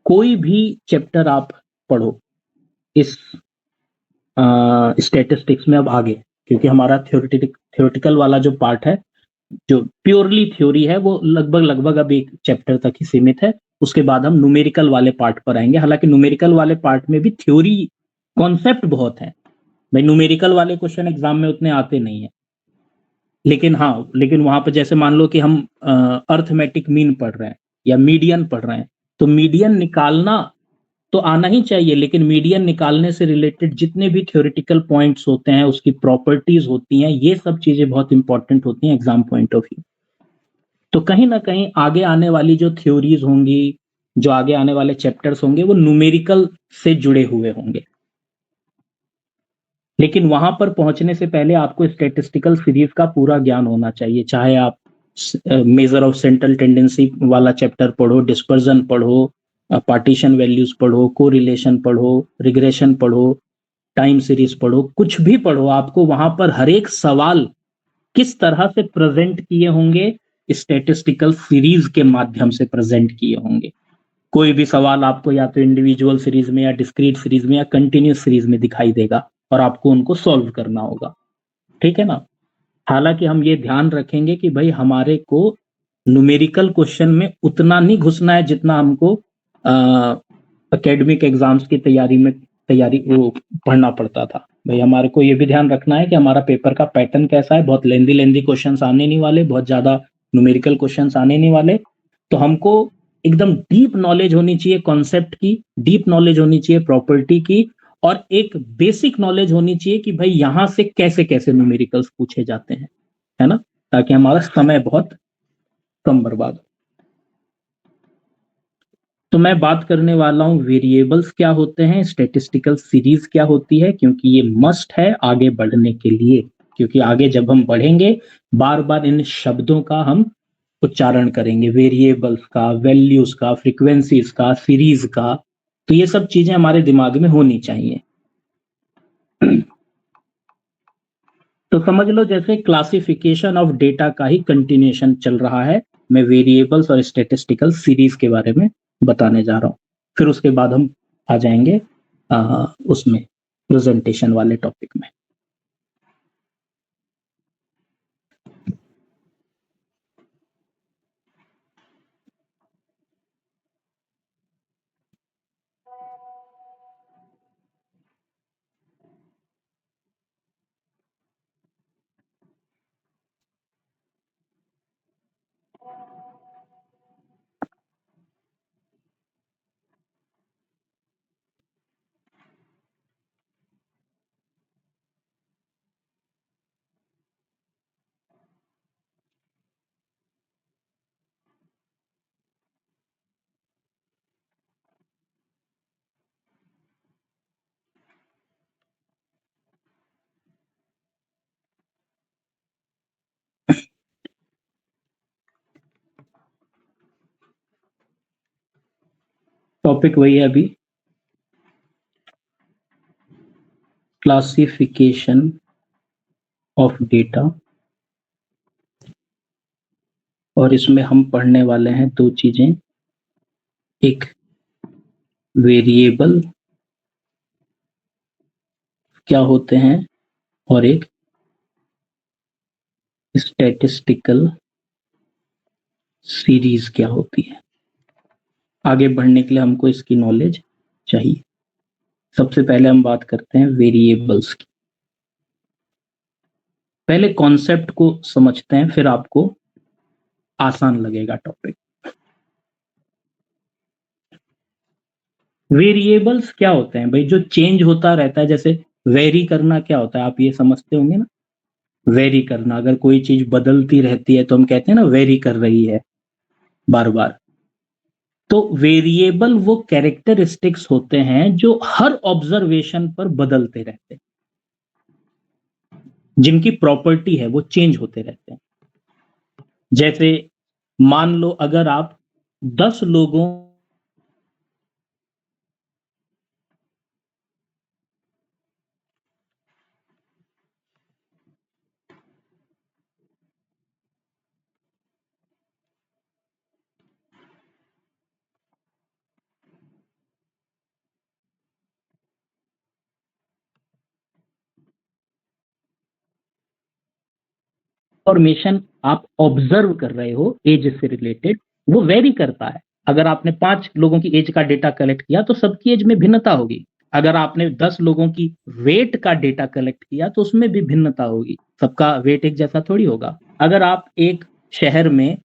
कोई भी चैप्टर आप पढ़ो इस स्टैटिस्टिक्स में अब आगे, क्योंकि हमारा थ्योरेटिकल वाला जो पार्ट है, जो प्योरली थ्योरी है, वो लगभग लगभग अब एक चैप्टर तक ही सीमित है। उसके बाद हम न्यूमेरिकल वाले पार्ट पर आएंगे। हालांकि न्यूमेरिकल वाले पार्ट में भी थ्योरी कॉन्सेप्ट बहुत है। भाई न्यूमेरिकल वाले क्वेश्चन एग्जाम में उतने आते नहीं है, लेकिन हाँ, लेकिन वहां पर जैसे मान लो कि हम अर्थमेटिक मीन पढ़ रहे हैं या मीडियन पढ़ रहे हैं, तो मीडियन निकालना तो आना ही चाहिए, लेकिन मीडियन निकालने से रिलेटेड जितने भी थ्योरेटिकल पॉइंट्स होते हैं, उसकी प्रॉपर्टीज होती हैं, ये सब चीजें बहुत इंपॉर्टेंट होती हैं एग्जाम पॉइंट ऑफ व्यू। तो कहीं ना कहीं आगे आने वाली जो थ्योरीज होंगी, जो आगे आने वाले चैप्टर्स होंगे, वो न्यूमेरिकल से जुड़े हुए होंगे। लेकिन वहां पर पहुंचने से पहले आपको स्टैटिस्टिकल सीरीज का पूरा ज्ञान होना चाहिए। चाहे आप मेजर ऑफ सेंट्रल टेंडेंसी वाला चैप्टर पढ़ो, डिस्पर्जन पढ़ो, पार्टीशन वैल्यूज पढ़ो, कोरिलेशन पढ़ो, रिग्रेशन पढ़ो, टाइम सीरीज पढ़ो, कुछ भी पढ़ो, आपको वहां पर हर एक सवाल किस तरह से प्रेजेंट किए होंगे, स्टैटिस्टिकल सीरीज के माध्यम से प्रेजेंट किए होंगे। कोई भी सवाल आपको या तो इंडिविजुअल सीरीज में या डिस्क्रीट सीरीज में या कंटिन्यूस सीरीज में दिखाई देगा, और आपको उनको सॉल्व करना होगा। ठीक है ना। हालांकि हम ये ध्यान रखेंगे कि भाई हमारे को न्यूमेरिकल क्वेश्चन में उतना नहीं घुसना है जितना हमको एकेडमिक एग्जाम्स की तैयारी वो पढ़ना पड़ता था। भाई हमारे को ये भी ध्यान रखना है कि हमारा पेपर का पैटर्न कैसा है। बहुत लेंदी लेंदी क्वेश्चंस आने नहीं वाले, बहुत ज्यादा न्यूमेरिकल क्वेश्चंस आने नहीं वाले। तो हमको एकदम डीप नॉलेज होनी चाहिए कॉन्सेप्ट की, डीप नॉलेज होनी चाहिए प्रॉपर्टी की, और एक बेसिक नॉलेज होनी चाहिए कि भाई यहां से कैसे कैसे न्यूमेरिकल्स पूछे जाते हैं, है ना, ताकि हमारा समय बहुत कम बर्बाद हो। तो मैं बात करने वाला हूं वेरिएबल्स क्या होते हैं, स्टैटिस्टिकल सीरीज क्या होती है, क्योंकि ये मस्ट है आगे बढ़ने के लिए। क्योंकि आगे जब हम बढ़ेंगे, बार बार इन शब्दों का हम उच्चारण करेंगे, वेरिएबल्स का, वैल्यूज का, फ्रीक्वेंसीज का, सीरीज का। तो ये सब चीजें हमारे दिमाग में होनी चाहिए। तो समझ लो जैसे क्लासिफिकेशन ऑफ डेटा का ही कंटिन्यूएशन चल रहा है। मैं वेरिएबल्स और स्टैटिस्टिकल सीरीज के बारे में बताने जा रहा हूँ। फिर उसके बाद हम आ जाएंगे उसमें प्रेजेंटेशन वाले टॉपिक में। टॉपिक वही है अभी, क्लासिफिकेशन ऑफ डेटा, और इसमें हम पढ़ने वाले हैं दो चीजें, एक वेरिएबल क्या होते हैं और एक स्टैटिस्टिकल सीरीज क्या होती है। आगे बढ़ने के लिए हमको इसकी नॉलेज चाहिए। सबसे पहले हम बात करते हैं वेरिएबल्स की। पहले कॉन्सेप्ट को समझते हैं, फिर आपको आसान लगेगा टॉपिक। वेरिएबल्स क्या होते हैं भाई? जो चेंज होता रहता है। जैसे वेरी करना क्या होता है, आप ये समझते होंगे ना। वेरी करना, अगर कोई चीज बदलती रहती है तो हम कहते हैं ना वेरी कर रही है बार बार। तो वेरिएबल वो कैरेक्टरिस्टिक्स होते हैं जो हर ऑब्जर्वेशन पर बदलते रहते हैं, जिनकी प्रॉपर्टी है वो चेंज होते रहते हैं। जैसे मान लो अगर आप 10 लोगों इंफॉर्मेशन आप ऑब्जर्व कर रहे हो एज से रिलेटेड, वो वेरी करता है। अगर आपने 5 लोगों की एज का डेटा कलेक्ट किया तो सबकी एज में भिन्नता होगी। अगर आपने 10 लोगों की वेट का डेटा कलेक्ट किया तो उसमें भी भिन्नता होगी, सबका वेट एक जैसा थोड़ी होगा। अगर आप एक शहर में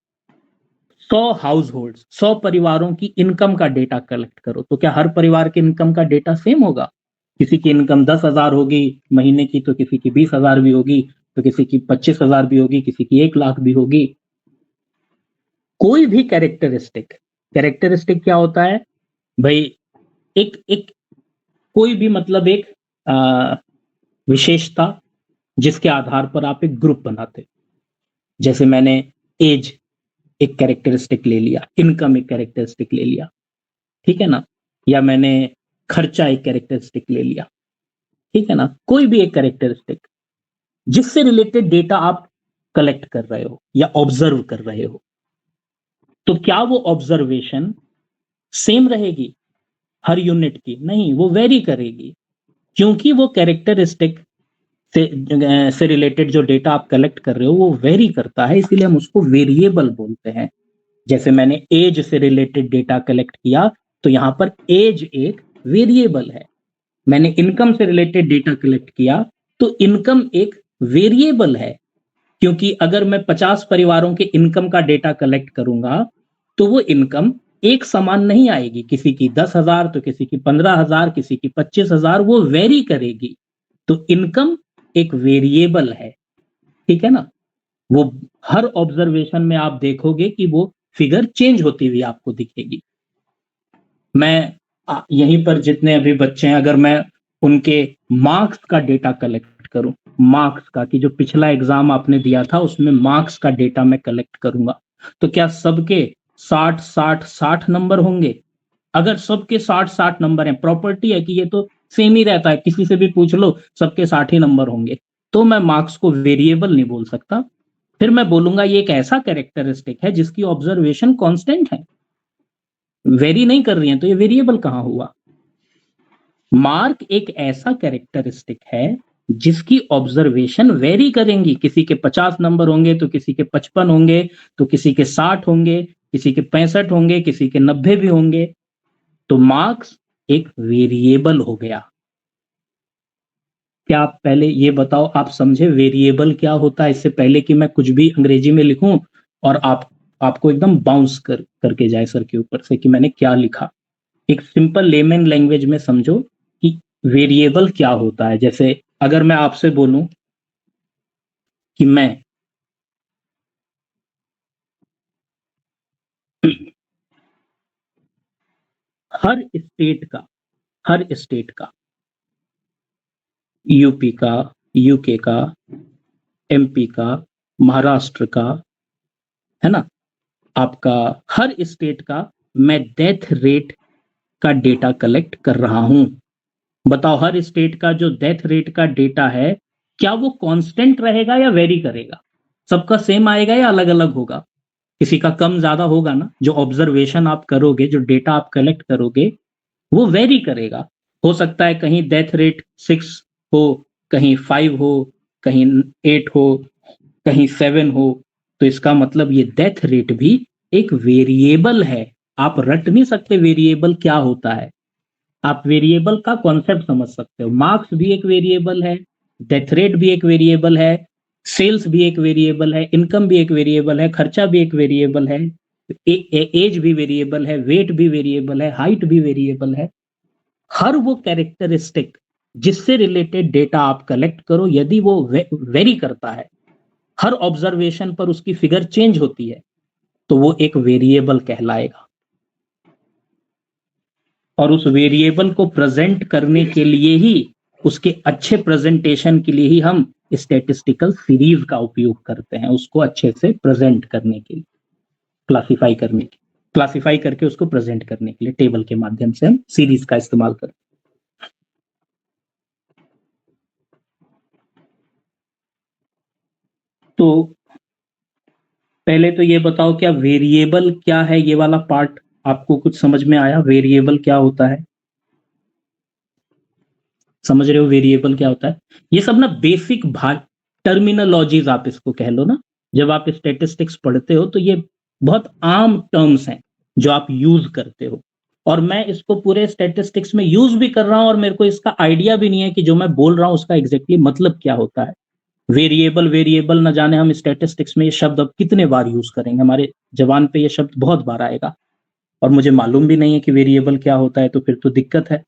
100 हाउस होल्ड 100 परिवारों की इनकम का डेटा कलेक्ट करो तो क्या हर परिवार के इनकम का डेटा सेम होगा? किसी की इनकम 10,000 होगी महीने की, तो किसी की 20,000 भी होगी, तो किसी की 25,000 भी होगी, किसी की 1 लाख भी होगी। कोई भी कैरेक्टरिस्टिक, कैरेक्टरिस्टिक क्या होता है भाई? एक एक कोई भी मतलब एक विशेषता जिसके आधार पर आप एक ग्रुप बनाते। जैसे मैंने एज एक कैरेक्टरिस्टिक ले लिया, इनकम एक कैरेक्टरिस्टिक ले लिया, ठीक है ना। या मैंने खर्चा एक कैरेक्टरिस्टिक ले लिया, ठीक है ना। कोई भी एक कैरेक्टरिस्टिक जिससे रिलेटेड डेटा आप कलेक्ट कर रहे हो या ऑब्जर्व कर रहे हो, तो क्या वो ऑब्जर्वेशन सेम रहेगी हर यूनिट की? नहीं, वो वेरी करेगी, क्योंकि वो कैरेक्टरिस्टिक से रिलेटेड जो डेटा आप कलेक्ट कर रहे हो वो वेरी करता है, इसीलिए हम उसको वेरिएबल बोलते हैं। जैसे मैंने एज से रिलेटेड डेटा कलेक्ट किया तो यहां पर एज एक वेरिएबल है। मैंने इनकम से रिलेटेड डेटा कलेक्ट किया तो इनकम एक वेरिएबल है, क्योंकि अगर मैं 50 परिवारों के इनकम का डेटा कलेक्ट करूंगा तो वो इनकम एक समान नहीं आएगी। किसी की 10,000 तो किसी की 15,000, किसी की 25,000, वो वेरी करेगी। तो इनकम एक वेरिएबल है, ठीक है ना। वो हर ऑब्जर्वेशन में आप देखोगे कि वो फिगर चेंज होती हुई आपको दिखेगी। मैं यहीं पर जितने अभी बच्चे हैं, अगर मैं उनके मार्क्स का डेटा कलेक्ट करूं, मार्क्स का, कि जो पिछला एग्जाम आपने दिया था उसमें मार्क्स का डेटा मैं कलेक्ट करूंगा, तो क्या सबके 60-60-60 नंबर होंगे? अगर सबके 60-60 नंबर हैं, प्रॉपर्टी है कि ये तो सेम ही रहता है, किसी से भी पूछ लो सबके 60 ही नंबर होंगे, तो मैं मार्क्स को वेरिएबल नहीं बोल सकता। फिर मैं बोलूंगा ये एक ऐसा कैरेक्टरिस्टिक है जिसकी ऑब्जर्वेशन कांस्टेंट है, वेरी नहीं कर रही है, तो ये वेरिएबल कहां हुआ? मार्क एक ऐसा कैरेक्टरिस्टिक है जिसकी ऑब्जर्वेशन वेरी करेंगी। किसी के 50 नंबर होंगे तो किसी के 55 होंगे, तो किसी के 60 होंगे, किसी के 65 होंगे, किसी के 90 भी होंगे। तो मार्क्स एक वेरिएबल हो गया। क्या आप पहले ये बताओ, आप समझे वेरिएबल क्या होता है, इससे पहले कि मैं कुछ भी अंग्रेजी में लिखूं और आपको एकदम बाउंस करके जाए सर के ऊपर से कि मैंने क्या लिखा। एक सिंपल लेमन लैंग्वेज में समझो कि वेरिएबल क्या होता है। जैसे अगर मैं आपसे बोलूं कि मैं हर स्टेट का, यूपी का, यूके का, एमपी का, महाराष्ट्र का, है ना, आपका हर स्टेट का मैं डेथ रेट का डेटा कलेक्ट कर रहा हूं। बताओ हर स्टेट का जो डेथ रेट का डेटा है, क्या वो कांस्टेंट रहेगा या वेरी करेगा? सबका सेम आएगा या अलग अलग होगा? किसी का कम ज्यादा होगा ना। जो ऑब्जर्वेशन आप करोगे, जो डेटा आप कलेक्ट करोगे, वो वेरी करेगा। हो सकता है कहीं डेथ रेट 6 हो, कहीं 5 हो, कहीं 8 हो, कहीं 7 हो। तो इसका मतलब ये डेथ रेट भी एक वेरिएबल है। आप रट नहीं सकते वेरिएबल क्या होता है। आप वेरिएबल का कॉन्सेप्ट समझ सकते हो। मार्क्स भी एक वेरिएबल है, डेथ रेट भी एक वेरिएबल है, सेल्स भी एक वेरिएबल है, इनकम भी एक वेरिएबल है, खर्चा भी एक वेरिएबल है, एज भी वेरिएबल है, वेट भी वेरिएबल है, हाइट भी वेरिएबल है। हर वो कैरेक्टरिस्टिक जिससे रिलेटेड डेटा आप कलेक्ट करो, यदि वो वेरी करता है, हर ऑब्जर्वेशन पर उसकी फिगर चेंज होती है, तो वो एक वेरिएबल कहलाएगा। और उस वेरिएबल को प्रेजेंट करने के लिए ही, उसके अच्छे प्रेजेंटेशन के लिए ही हम स्टैटिस्टिकल सीरीज का उपयोग करते हैं, उसको अच्छे से प्रेजेंट करने के लिए, क्लासिफाई करके उसको प्रेजेंट करने के लिए टेबल के माध्यम से हम सीरीज का इस्तेमाल करते हैं। तो पहले तो ये बताओ, क्या वेरिएबल क्या है? ये वाला पार्ट आपको कुछ समझ में आया? वेरिएबल क्या होता है? समझ रहे हो वेरिएबल क्या होता है? ये सब ना बेसिक टर्मिनोलॉजीज आप इसको कह लो ना। जब आप स्टैटिस्टिक्स पढ़ते हो तो ये बहुत आम टर्म्स हैं जो आप यूज करते हो, और मैं इसको पूरे स्टैटिस्टिक्स में यूज भी कर रहा हूं, और मेरे को इसका आइडिया भी नहीं है कि जो मैं बोल रहा हूं उसका एग्जैक्टली मतलब क्या होता है। वेरिएबल वेरिएबल न जाने हम स्टैटिस्टिक्स में ये शब्द अब कितने बार यूज करेंगे, हमारे जबान पे ये शब्द बहुत बार आएगा, और मुझे मालूम भी नहीं है कि वेरिएबल क्या होता है, तो फिर तो दिक्कत है।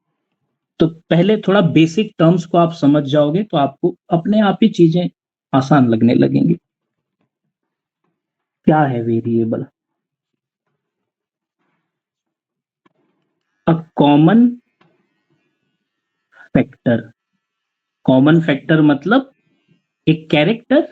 तो पहले थोड़ा बेसिक टर्म्स को आप समझ जाओगे तो आपको अपने आप ही चीजें आसान लगने लगेंगी। क्या है वेरिएबल? अ कॉमन फैक्टर। कॉमन फैक्टर मतलब एक कैरेक्टर,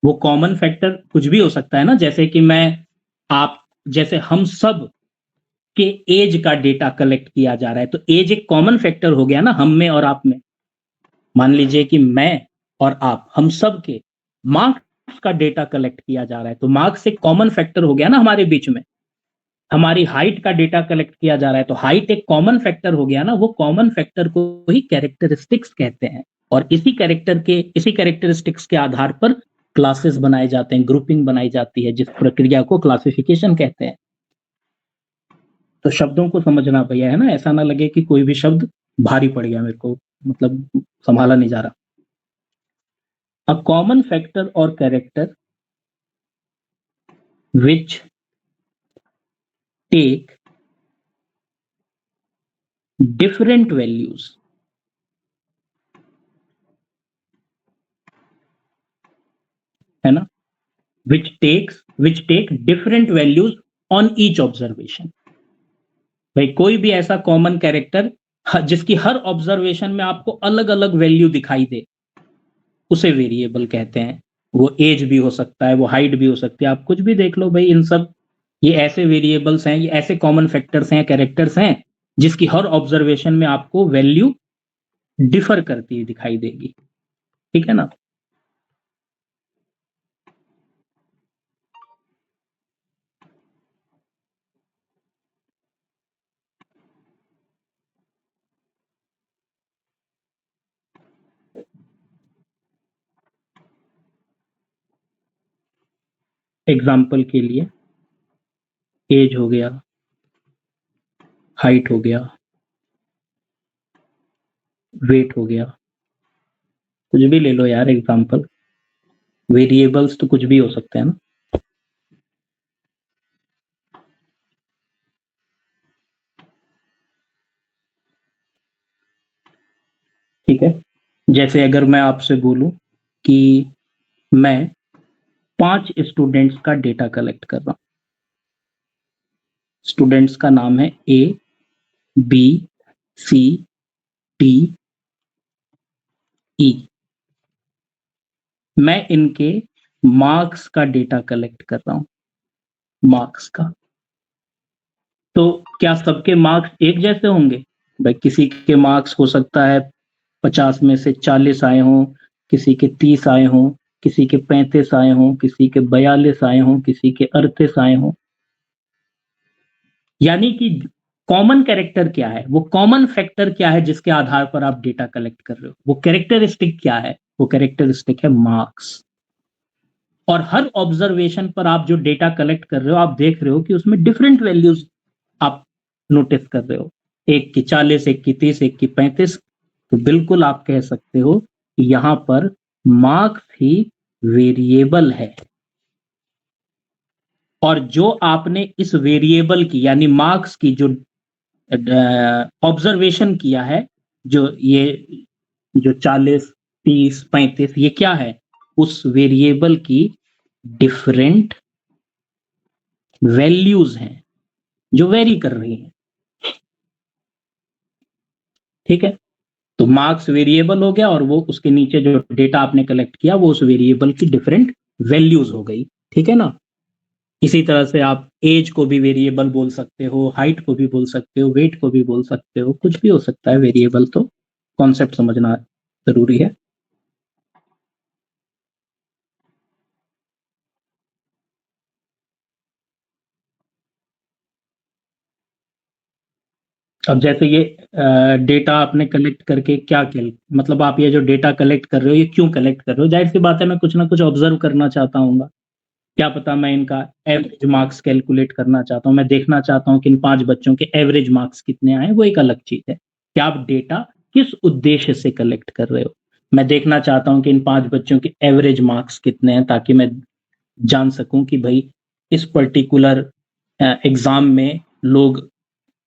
वो कॉमन फैक्टर कुछ भी हो सकता है ना। जैसे कि मैं, आप, जैसे हम सब के एज का डेटा कलेक्ट किया जा रहा है, तो एज एक कॉमन फैक्टर हो गया ना हम में और आप में। मान लीजिए कि मैं और आप, हम सब के मार्क्स का डेटा कलेक्ट किया जा रहा है, तो मार्क्स एक कॉमन फैक्टर हो गया ना हमारे बीच में। हमारी हाइट का डेटा कलेक्ट किया जा रहा है, तो हाइट एक कॉमन फैक्टर हो गया ना। वो कॉमन फैक्टर को ही कैरेक्टरिस्टिक्स कहते हैं, और इसी कैरेक्टरिस्टिक्स के आधार पर क्लासेस बनाए जाते हैं, ग्रुपिंग बनाई जाती है, जिस प्रक्रिया को क्लासिफिकेशन कहते हैं। तो शब्दों को समझना भैया, है ना, ऐसा ना लगे कि कोई भी शब्द भारी पड़ गया मेरे को, मतलब संभाला नहीं जा रहा। अ कॉमन फैक्टर और character which take different values, है ना, which take different values on each observation. भाई कोई भी ऐसा कॉमन कैरेक्टर जिसकी हर ऑब्जर्वेशन में आपको अलग अलग वैल्यू दिखाई दे, उसे वेरिएबल कहते हैं। वो एज भी हो सकता है, वो हाइट भी हो सकती है, आप कुछ भी देख लो भाई। इन सब, ये ऐसे वेरिएबल्स हैं, ये ऐसे कॉमन फैक्टर्स हैं, कैरेक्टर्स हैं, जिसकी हर ऑब्जर्वेशन में आपको वैल्यू डिफर करती हुई दिखाई देगी। ठीक है ना। एग्जाम्पल के लिए, एज हो गया, हाइट हो गया, वेट हो गया, कुछ भी ले लो यार एग्जाम्पल। वेरिएबल्स तो कुछ भी हो सकते हैं ना। ठीक है। जैसे अगर मैं आपसे बोलूं कि मैं 5 स्टूडेंट्स का डेटा कलेक्ट कर रहा हूं। स्टूडेंट्स का नाम है ए, बी, सी, डी, ई। मैं इनके मार्क्स का डेटा कलेक्ट कर रहा हूँ, मार्क्स का। तो क्या सबके मार्क्स एक जैसे होंगे? भाई किसी के मार्क्स हो सकता है 50 में से 40 आए हों, किसी के 30 आए हों, किसी के 35 आए हों, किसी के 42 आए हों, किसी के 38 आए हों। यानी कि कॉमन कैरेक्टर क्या है, वो कॉमन फैक्टर क्या है जिसके आधार पर आप डेटा कलेक्ट कर रहे हो, वो कैरेक्टरिस्टिक क्या है? वो कैरेक्टरिस्टिक है मार्क्स। और हर ऑब्जर्वेशन पर आप जो डेटा कलेक्ट कर रहे हो, आप देख रहे हो कि उसमें डिफरेंट वैल्यूज आप नोटिस कर रहे हो, एक की 40, एक की 30, एक की 35। तो बिल्कुल आप कह सकते हो कि यहां पर मार्क्स ही वेरिएबल है। और जो आपने इस वेरिएबल की यानी मार्क्स की जो ऑब्जर्वेशन किया है, जो 40, 30, 35, ये क्या है? उस वेरिएबल की डिफरेंट वैल्यूज हैं जो वेरी कर रही हैं। ठीक है, तो मार्क्स वेरिएबल हो गया और वो उसके नीचे जो डेटा आपने कलेक्ट किया वो उस वेरिएबल की डिफरेंट वैल्यूज हो गई। ठीक है ना? इसी तरह से आप एज को भी वेरिएबल बोल सकते हो, हाइट को भी बोल सकते हो, वेट को भी बोल सकते हो, कुछ भी हो सकता है वेरिएबल। तो कॉन्सेप्ट समझना जरूरी है। अब जैसे ये डेटा आपने कलेक्ट करके क्या किया, मतलब आप ये जो डेटा कलेक्ट कर रहे हो ये क्यों कलेक्ट कर रहे हो? जाहिर सी बात है, मैं कुछ ना कुछ ऑब्जर्व करना चाहता हूँ। क्या पता मैं इनका एवरेज मार्क्स कैलकुलेट करना चाहता हूँ, मैं देखना चाहता हूँ कि इन 5 बच्चों के एवरेज मार्क्स कितने आए, वो एक अलग चीज है कि आप डेटा किस उद्देश्य से कलेक्ट कर रहे हो। मैं देखना चाहता हूँ कि इन 5 बच्चों के एवरेज मार्क्स कितने हैं, ताकि मैं जान सकूं कि भाई इस पर्टिकुलर एग्जाम में लोग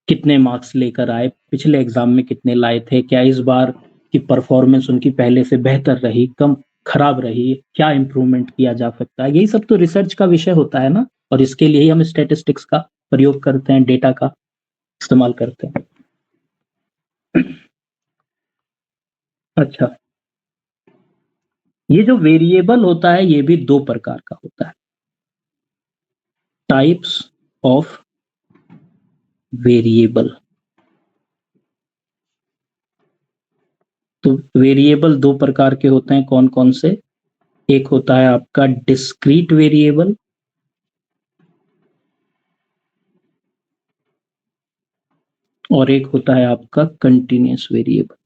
कितने मार्क्स लेकर आए, पिछले एग्जाम में कितने लाए थे, क्या इस बार की परफॉर्मेंस उनकी पहले से बेहतर रही, कम खराब रही, क्या इंप्रूवमेंट किया जा सकता है। यही सब तो रिसर्च का विषय होता है ना, और इसके लिए ही हम स्टैटिस्टिक्स का प्रयोग करते हैं, डेटा का इस्तेमाल करते हैं। अच्छा, ये जो वेरिएबल होता है ये भी दो प्रकार का होता है, टाइप्स ऑफ वेरिएबल। तो वेरिएबल दो प्रकार के होते हैं, कौन कौन से? एक होता है आपका डिस्क्रीट वेरिएबल, और एक होता है आपका कंटीन्यूअस वेरिएबल।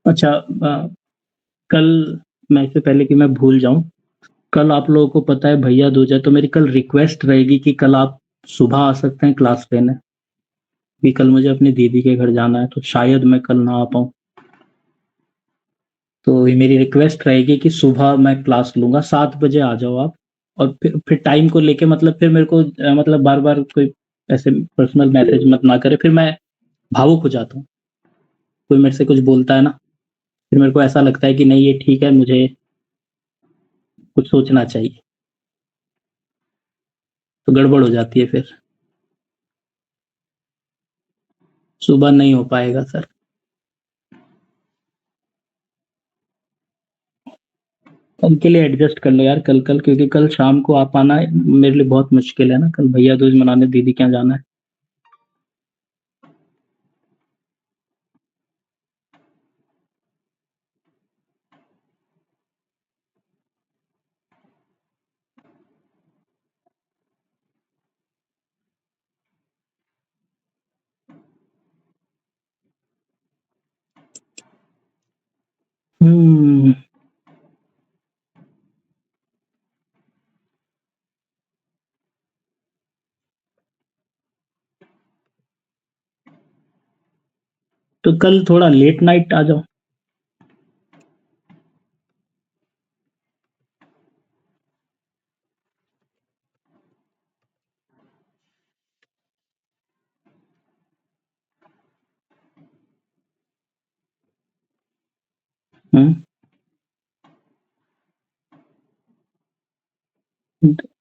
अच्छा, कल, मैं इससे पहले कि मैं भूल जाऊं, कल आप लोगों को पता है भैया दूज है, तो मेरी कल रिक्वेस्ट रहेगी कि कल आप सुबह आ सकते हैं क्लास लेने, कि कल मुझे अपनी दीदी के घर जाना है, तो शायद मैं कल ना आ पाऊं। तो ये मेरी रिक्वेस्ट रहेगी कि सुबह मैं क्लास लूंगा, 7 बजे आ जाओ आप। और फिर टाइम को लेके मतलब फिर मेरे को मतलब बार बार कोई ऐसे पर्सनल मैसेज मत ना करे, फिर मैं भावुक हो जाता हूँ। कोई मेरे से कुछ बोलता है ना, फिर मेरे को ऐसा लगता है कि नहीं ये ठीक है, मुझे कुछ सोचना चाहिए, तो गड़बड़ हो जाती है फिर। सुबह नहीं हो पाएगा सर। कल के लिए एडजस्ट कर लो यार, कल कल, क्योंकि कल शाम को आ पाना मेरे लिए बहुत मुश्किल है ना, कल भैया दूज मनाने दीदी के यहाँ जाना है। हम्म। तो कल थोड़ा लेट नाइट आ जाओ। हम्म।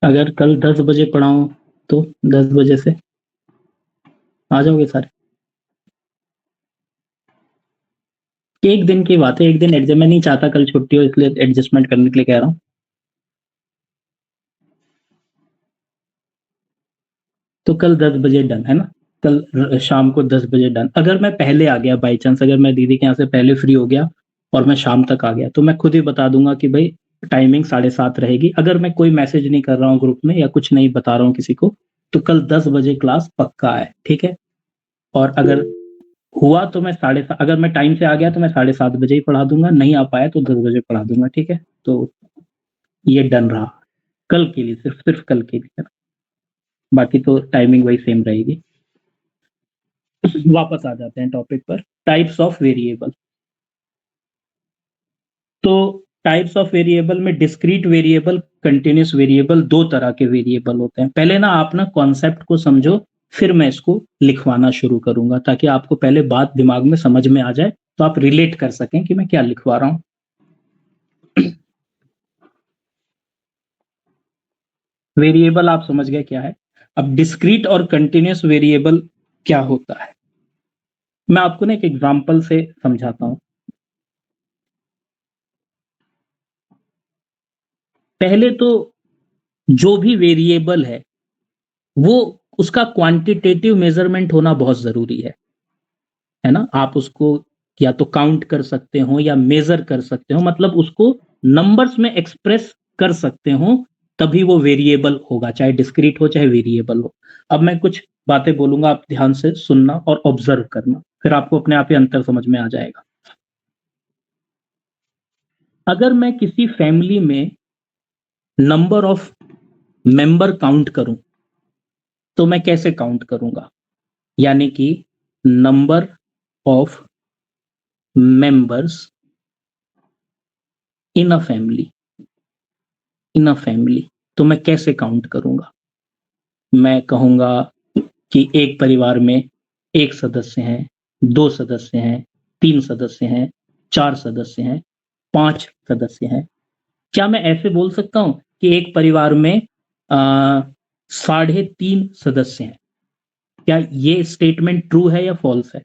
अगर कल 10 बजे पढ़ाऊँ तो 10 बजे से आ जाओगे सारे? एक दिन की बात है, एक दिन एडजस्ट, मैं नहीं चाहता कल छुट्टी हो इसलिए एडजस्टमेंट करने के लिए कह रहा हूँ। तो कल 10 बजे डन है ना, कल शाम को 10 बजे डन। अगर मैं पहले आ गया बाई चांस, अगर मैं दीदी के यहाँ से पहले फ्री हो गया और मैं शाम तक आ गया, तो मैं खुद ही बता दूंगा कि भाई टाइमिंग 7:30 रहेगी। अगर मैं कोई मैसेज नहीं कर रहा हूँ ग्रुप में या कुछ नहीं बता रहा हूँ किसी को, तो कल 10 बजे क्लास पक्का है, ठीक है। और अगर हुआ तो मैं 7:30, अगर मैं टाइम से आ गया तो मैं 7:30 बजे ही पढ़ा दूंगा, नहीं आ पाया तो 10 बजे पढ़ा दूंगा, ठीक है। तो ये डन रहा कल के लिए, सिर्फ सिर्फ कल के लिए, बाकी तो टाइमिंग वही सेम रहेगी। वापस आ जाते हैं टॉपिक पर, टाइप्स ऑफ वेरिएबल। तो टाइप्स ऑफ वेरिएबल में डिस्क्रीट वेरिएबल, कंटिन्यूस वेरिएबल, दो तरह के वेरिएबल होते हैं। पहले ना आप ना कॉन्सेप्ट को समझो, फिर मैं इसको लिखवाना शुरू करूंगा, ताकि आपको पहले बात दिमाग में समझ में आ जाए, तो आप रिलेट कर सकें कि मैं क्या लिखवा रहा हूं। वेरिएबल आप समझ गए क्या है। अब डिस्क्रीट और कंटिन्यूस वेरिएबल क्या होता है, मैं आपको ना एक एग्जांपल से समझाता हूं। पहले तो जो भी वेरिएबल वो उसका क्वांटिटेटिव मेजरमेंट होना बहुत जरूरी है ना। आप उसको या तो काउंट कर सकते हो या मेजर कर सकते हो, मतलब उसको नंबर्स में एक्सप्रेस कर सकते हो, तभी वो वेरिएबल होगा, चाहे डिस्क्रीट हो चाहे वेरिएबल हो। अब मैं कुछ बातें बोलूंगा, आप ध्यान से सुनना और ऑब्जर्व करना, फिर आपको अपने आप ही अंतर समझ में आ जाएगा। अगर मैं किसी फैमिली में नंबर ऑफ मेंबर काउंट करूं, तो मैं कैसे काउंट करूंगा, यानी कि number of members in a family, in a family, तो मैं कैसे काउंट करूंगा। मैं कहूंगा कि एक परिवार में एक सदस्य हैं, दो सदस्य हैं, तीन सदस्य हैं, चार सदस्य हैं, पांच सदस्य हैं। क्या मैं ऐसे बोल सकता हूं कि एक परिवार में 3.5 सदस्य हैं? क्या ये स्टेटमेंट ट्रू है या फॉल्स है?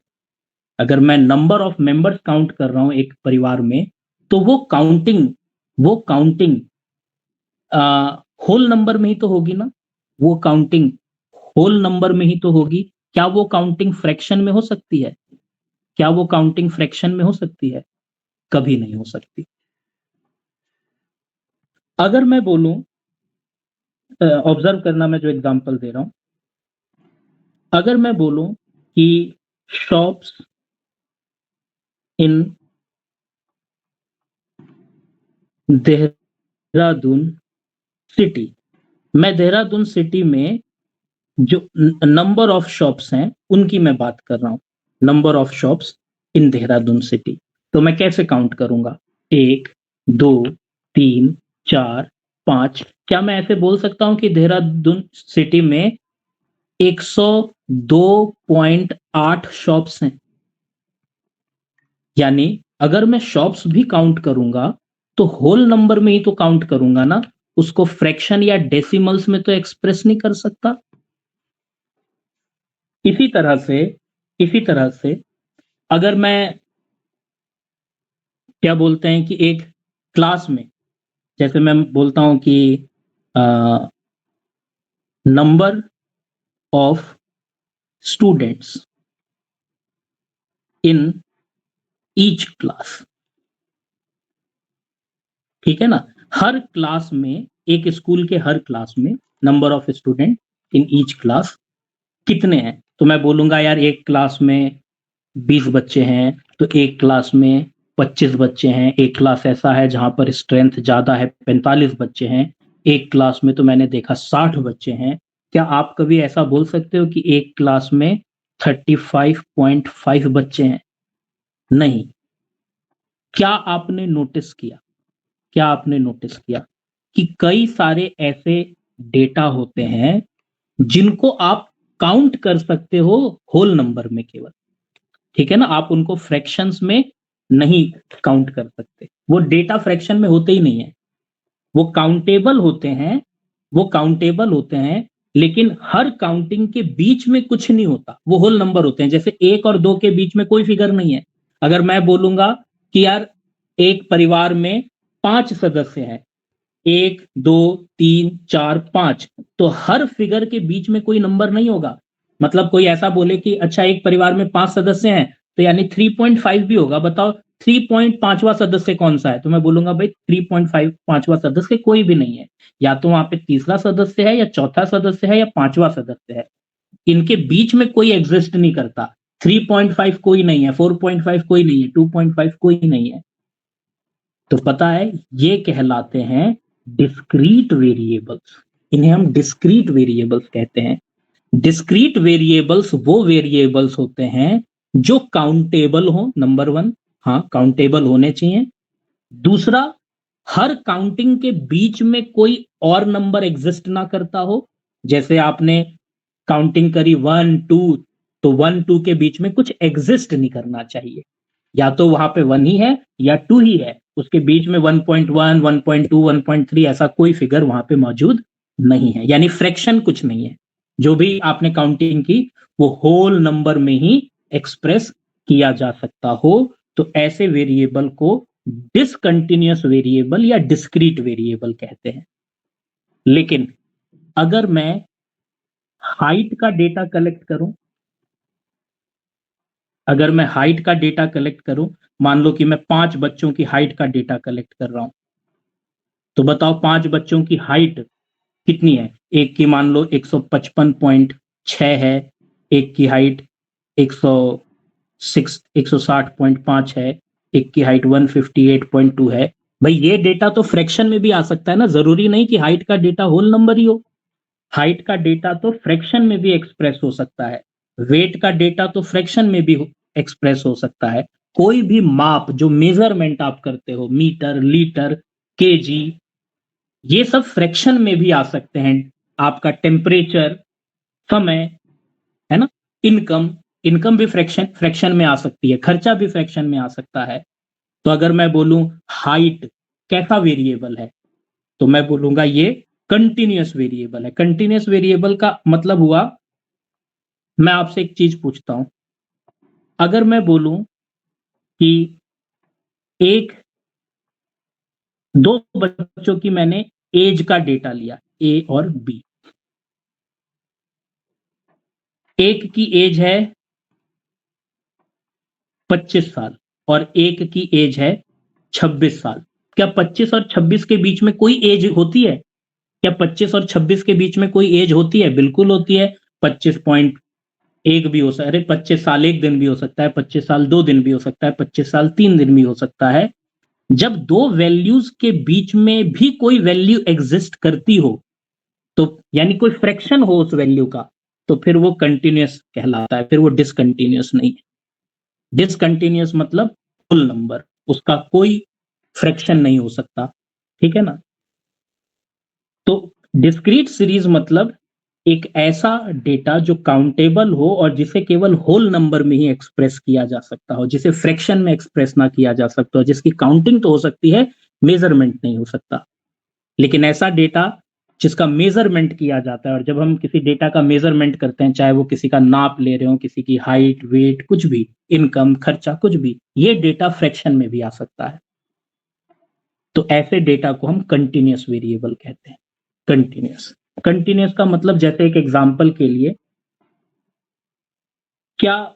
अगर मैं नंबर ऑफ मेंबर्स काउंट कर रहा हूं एक परिवार में, तो वो काउंटिंग होल नंबर में ही तो होगी ना, वो काउंटिंग होल नंबर में ही तो होगी। क्या वो काउंटिंग फ्रैक्शन में हो सकती है? क्या वो काउंटिंग फ्रैक्शन में हो सकती है? कभी नहीं हो सकती। अगर मैं बोलूं, ऑब्जर्व करना मैं जो एग्जांपल दे रहा हूं, अगर मैं बोलूं कि शॉप्स इन देहरादून सिटी, मैं देहरादून सिटी में जो नंबर ऑफ शॉप्स हैं उनकी मैं बात कर रहा हूं, number of shops in Dehradun city, तो मैं कैसे काउंट करूंगा? एक, दो, तीन, चार, पांच। क्या मैं ऐसे बोल सकता हूं कि देहरादून सिटी में 102.8 शॉप्स हैं? यानी अगर मैं शॉप्स भी काउंट करूंगा, तो होल नंबर में ही तो काउंट करूंगा ना, उसको फ्रैक्शन या डेसिमल्स में तो एक्सप्रेस नहीं कर सकता। इसी तरह से इसी तरह से अगर मैं, क्या बोलते हैं कि एक क्लास में, जैसे मैं बोलता हूं कि number of students in each class, ठीक है ना। हर क्लास में, एक स्कूल के हर क्लास में number of student in each class कितने हैं? तो मैं बोलूंगा यार एक क्लास में 20 बच्चे हैं, तो एक क्लास में 25 बच्चे हैं। एक क्लास ऐसा है जहां पर स्ट्रेंथ ज्यादा है, 45 बच्चे हैं। एक क्लास में तो मैंने देखा 60 बच्चे हैं। क्या आप कभी ऐसा बोल सकते हो कि एक क्लास में 35.5 बच्चे हैं? नहीं। क्या आपने नोटिस किया, क्या आपने नोटिस किया कि कई सारे ऐसे डेटा होते हैं जिनको आप काउंट कर सकते हो होल नंबर में केवल, ठीक है ना। आप उनको फ्रैक्शंस में नहीं काउंट कर सकते, वो डेटा फ्रैक्शन में होते ही नहीं है। वो काउंटेबल होते हैं, वो काउंटेबल होते हैं, लेकिन हर काउंटिंग के बीच में कुछ नहीं होता, वो होल नंबर होते हैं। जैसे एक और दो के बीच में कोई फिगर नहीं है। अगर मैं बोलूंगा कि यार एक परिवार में 5 सदस्य हैं, 1, 2, 3, 4, 5, तो हर फिगर के बीच में कोई नंबर नहीं होगा। मतलब कोई ऐसा बोले कि अच्छा एक परिवार में 5 सदस्य हैं, तो यानी 3.5 भी होगा। बताओ 3.5वां सदस्य कौन-सा है? तो मैं बोलूँगा भाई 3.5 5वां सदस्य कोई भी नहीं है। या तो वहाँ पे तीसरा सदस्य है या चौथा सदस्य है या 5वां सदस्य है। इनके बीच में कोई एग्जिस्ट नहीं करता। 3.5 कोई नहीं है, 4.5 कोई नहीं है, 2.5 कोई नहीं है। तो पता है ये कहलाते हैं डिस्क्रीट वेरिएबल्स। इन्हें हम डिस्क्रीट वेरिएबल्स कहते हैं। डिस्क्रीट वेरिएबल्स वो वेरिएबल्स होते हैं जो काउंटेबल हो, नंबर 1, हाँ काउंटेबल होने चाहिए। दूसरा, हर काउंटिंग के बीच में कोई और नंबर एग्जिस्ट ना करता हो। जैसे आपने काउंटिंग करी 1 2, तो 1 2 के बीच में कुछ एग्जिस्ट नहीं करना चाहिए। या तो वहां पे 1 ही है या 2 ही है, उसके बीच में 1.1 1.2 1.3 ऐसा कोई फिगर वहां पे मौजूद नहीं है, यानी फ्रैक्शन कुछ नहीं है। जो भी आपने काउंटिंग की वो होल नंबर में ही एक्सप्रेस किया जा सकता हो। तो ऐसे वेरिएबल को डिसकंटिन्यूअस वेरिएबल या डिस्क्रीट वेरिएबल कहते हैं। लेकिन अगर मैं हाइट का डेटा कलेक्ट करूं, अगर मैं हाइट का डेटा कलेक्ट करूं, मान लो कि मैं 5 बच्चों की हाइट का डेटा कलेक्ट कर रहा हूं, तो बताओ 5 बच्चों की हाइट कितनी है? एक की मान लो 155.6 है, एक की हाइट 160.5 है, एक की हाइट 158.2 है। भाई ये डेटा तो फ्रैक्शन में भी आ सकता है ना, जरूरी नहीं कि हाइट का डेटा होल नंबर ही हो। हाइट का डेटा तो फ्रैक्शन में भी एक्सप्रेस हो सकता है, वेट का डेटा तो फ्रैक्शन में भी एक्सप्रेस हो सकता है। कोई भी माप जो मेजरमेंट आप करते हो, मीटर, लीटर, केजी, ये सब फ्रैक्शन में भी आ सकते हैं। आपका टेम्परेचर, समय, है ना, इनकम, इनकम भी फ्रैक्शन फ्रैक्शन में आ सकती है, खर्चा भी फ्रैक्शन में आ सकता है। तो अगर मैं बोलूं हाइट कैसा वेरिएबल है, तो मैं बोलूंगा ये कंटिन्यूअस वेरिएबल है। कंटिन्यूअस वेरिएबल का मतलब हुआ, मैं आपसे एक चीज पूछता हूं, अगर मैं बोलूं कि एक दो बच्चों की मैंने एज का डेटा लिया, ए और बी, एक की एज है 25 साल और एक की एज है 26 साल। क्या 25 और 26 के बीच में कोई एज होती है? क्या 25 और 26 के बीच में कोई एज होती है? बिल्कुल होती है। 25.1 भी हो सकता है, अरे 25 साल 1 दिन भी हो सकता है, 25 साल 2 दिन भी हो सकता है, 25 साल 3 दिन भी हो सकता है। जब दो वैल्यूज के बीच में भी कोई वैल्यू एग्जिस्ट करती हो, तो यानी कोई फ्रैक्शन हो उस वैल्यू का, तो फिर वो कंटिन्यूअस कहलाता है, फिर वो डिसकंटिन्यूअस नहीं है। डिसकंटिन्यूअस मतलब फुल नंबर, उसका कोई फ्रैक्शन नहीं हो सकता। ठीक है ना? तो डिस्क्रीट सीरीज मतलब एक ऐसा डेटा जो काउंटेबल हो और जिसे केवल होल नंबर में ही एक्सप्रेस किया जा सकता हो, जिसे फ्रैक्शन में एक्सप्रेस ना किया जा सकता हो, जिसकी काउंटिंग तो हो सकती है, मेजरमेंट नहीं हो सकता। लेकिन ऐसा डेटा जिसका मेजरमेंट किया जाता है, और जब हम किसी डेटा का मेजरमेंट करते हैं, चाहे वो किसी का नाप ले रहे हो, किसी की हाइट, वेट, कुछ भी, इनकम, खर्चा, कुछ भी, ये डेटा फ्रैक्शन में भी आ सकता है। तो ऐसे डेटा को हम कंटिन्यूअस वेरिएबल कहते हैं। कंटिन्यूअस, कंटिन्यूअस का मतलब, जैसे एक एग्जांपल के लिए, क्या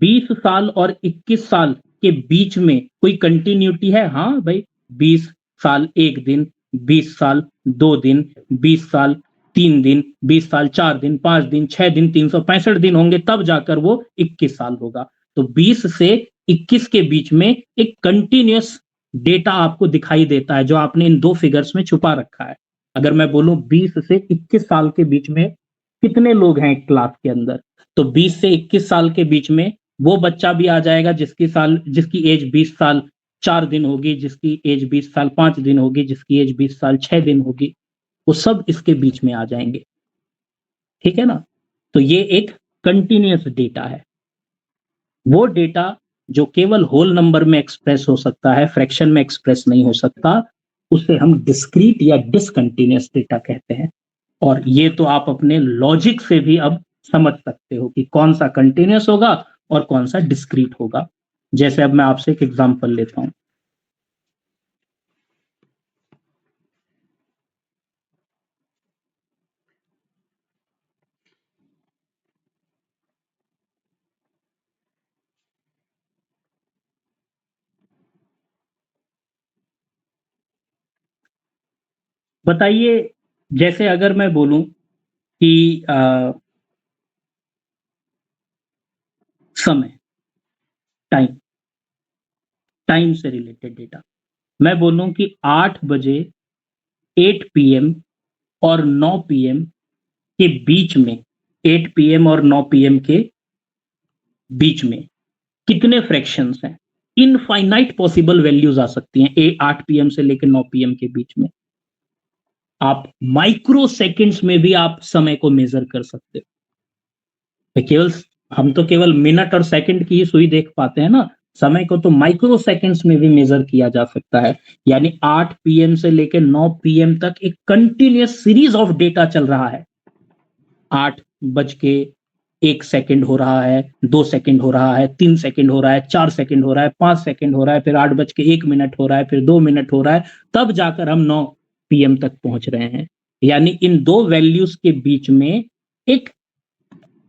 20 साल और 21 साल के बीच में कोई कंटिन्यूटी है? हाँ भाई, 20 साल 1 दिन, 20 साल 2 दिन, 20 साल 3 दिन, 20 साल 4 दिन, 5 दिन, 6 दिन, 365 दिन होंगे, तब जाकर वो 21 साल होगा। तो 20 से 21 के बीच में एक कंटिन्यूअस डेटा आपको दिखाई देता है, जो आपने इन दो फिगर्स में छुपा रखा है। अगर मैं बोलूं 20 से 21 साल के बीच में कितने लोग हैं क्लास के अंदर, तो 20 से 21 साल के बीच में वो बच्चा भी आ जाएगा जिसकी एज 20 साल 4 दिन होगी, जिसकी एज 20 साल 5 दिन होगी, जिसकी एज 20 साल 6 दिन होगी, वो सब इसके बीच में आ जाएंगे। ठीक है ना? तो ये एक कंटिन्यूअस डेटा है। वो डेटा जो केवल होल नंबर में एक्सप्रेस हो सकता है, फ्रैक्शन में एक्सप्रेस नहीं हो सकता, उसे हम डिस्क्रीट या डिसकंटिन्यूअस डेटा कहते हैं। और ये तो आप अपने लॉजिक से भी अब समझ सकते हो कि कौन सा कंटिन्यूअस होगा और कौन सा डिस्क्रीट होगा। जैसे अब मैं आपसे एक एग्जांपल लेता हूं। बताइए, जैसे अगर मैं बोलूं कि समय, टाइम, टाइम से रिलेटेड डेटा, मैं बोलूं कि 8 बजे 8 पीएम और 9 पीएम के बीच में, 8 पीएम और 9 पीएम के बीच में कितने फ्रैक्शंस हैं? इनफाइनाइट पॉसिबल वैल्यूज आ सकती हैं 8 पीएम से लेकर 9 पीएम के बीच में। आप माइक्रो सेकेंड्स में भी आप समय को मेजर कर सकते हो। केवल हम तो केवल मिनट और सेकंड की ही सुई देख पाते हैं ना, समय को तो माइक्रो सेकेंड्स में भी मेजर किया जा सकता है। यानी 8 पीएम से लेकर 9 पीएम तक एक कंटिन्यूअस सीरीज ऑफ डेटा चल रहा है। 8 बज के 1 सेकंड हो रहा है, 2 सेकंड हो रहा है, 3 सेकंड हो रहा है, 4 सेकंड हो रहा है, 5 सेकंड हो रहा है, फिर 8 बज के 1 मिनट हो रहा है, फिर 2 मिनट हो रहा है, तब जाकर हम 9 पीएम तक पहुंच रहे हैं। यानी इन दो वैल्यूज के बीच में एक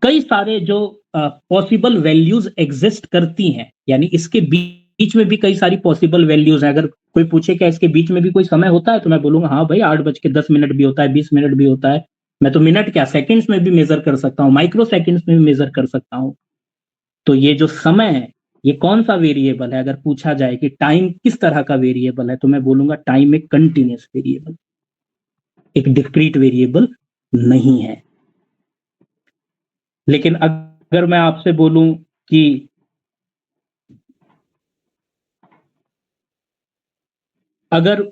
कई सारे जो पॉसिबल वैल्यूज एग्जिस्ट करती हैं। यानी इसके बीच में भी कई सारी पॉसिबल वैल्यूज हैं। अगर कोई पूछे क्या इसके बीच में भी कोई समय होता है, तो मैं बोलूंगा हाँ भाई, 8 बज के 10 मिनट भी होता है, 20 मिनट भी होता है। मैं तो मिनट क्या, सेकंड्स में भी मेजर कर सकता हूँ, माइक्रो सेकंड्स में भी मेजर कर सकता हूँ। तो ये जो समय है, ये कौन सा वेरिएबल है? अगर पूछा जाए कि टाइम किस तरह का वेरिएबल है, तो मैं बोलूंगा टाइम एक कंटिन्यूस वेरिएबल, एक डिस्क्रीट वेरिएबल नहीं है। लेकिन अगर मैं आपसे बोलूं कि अगर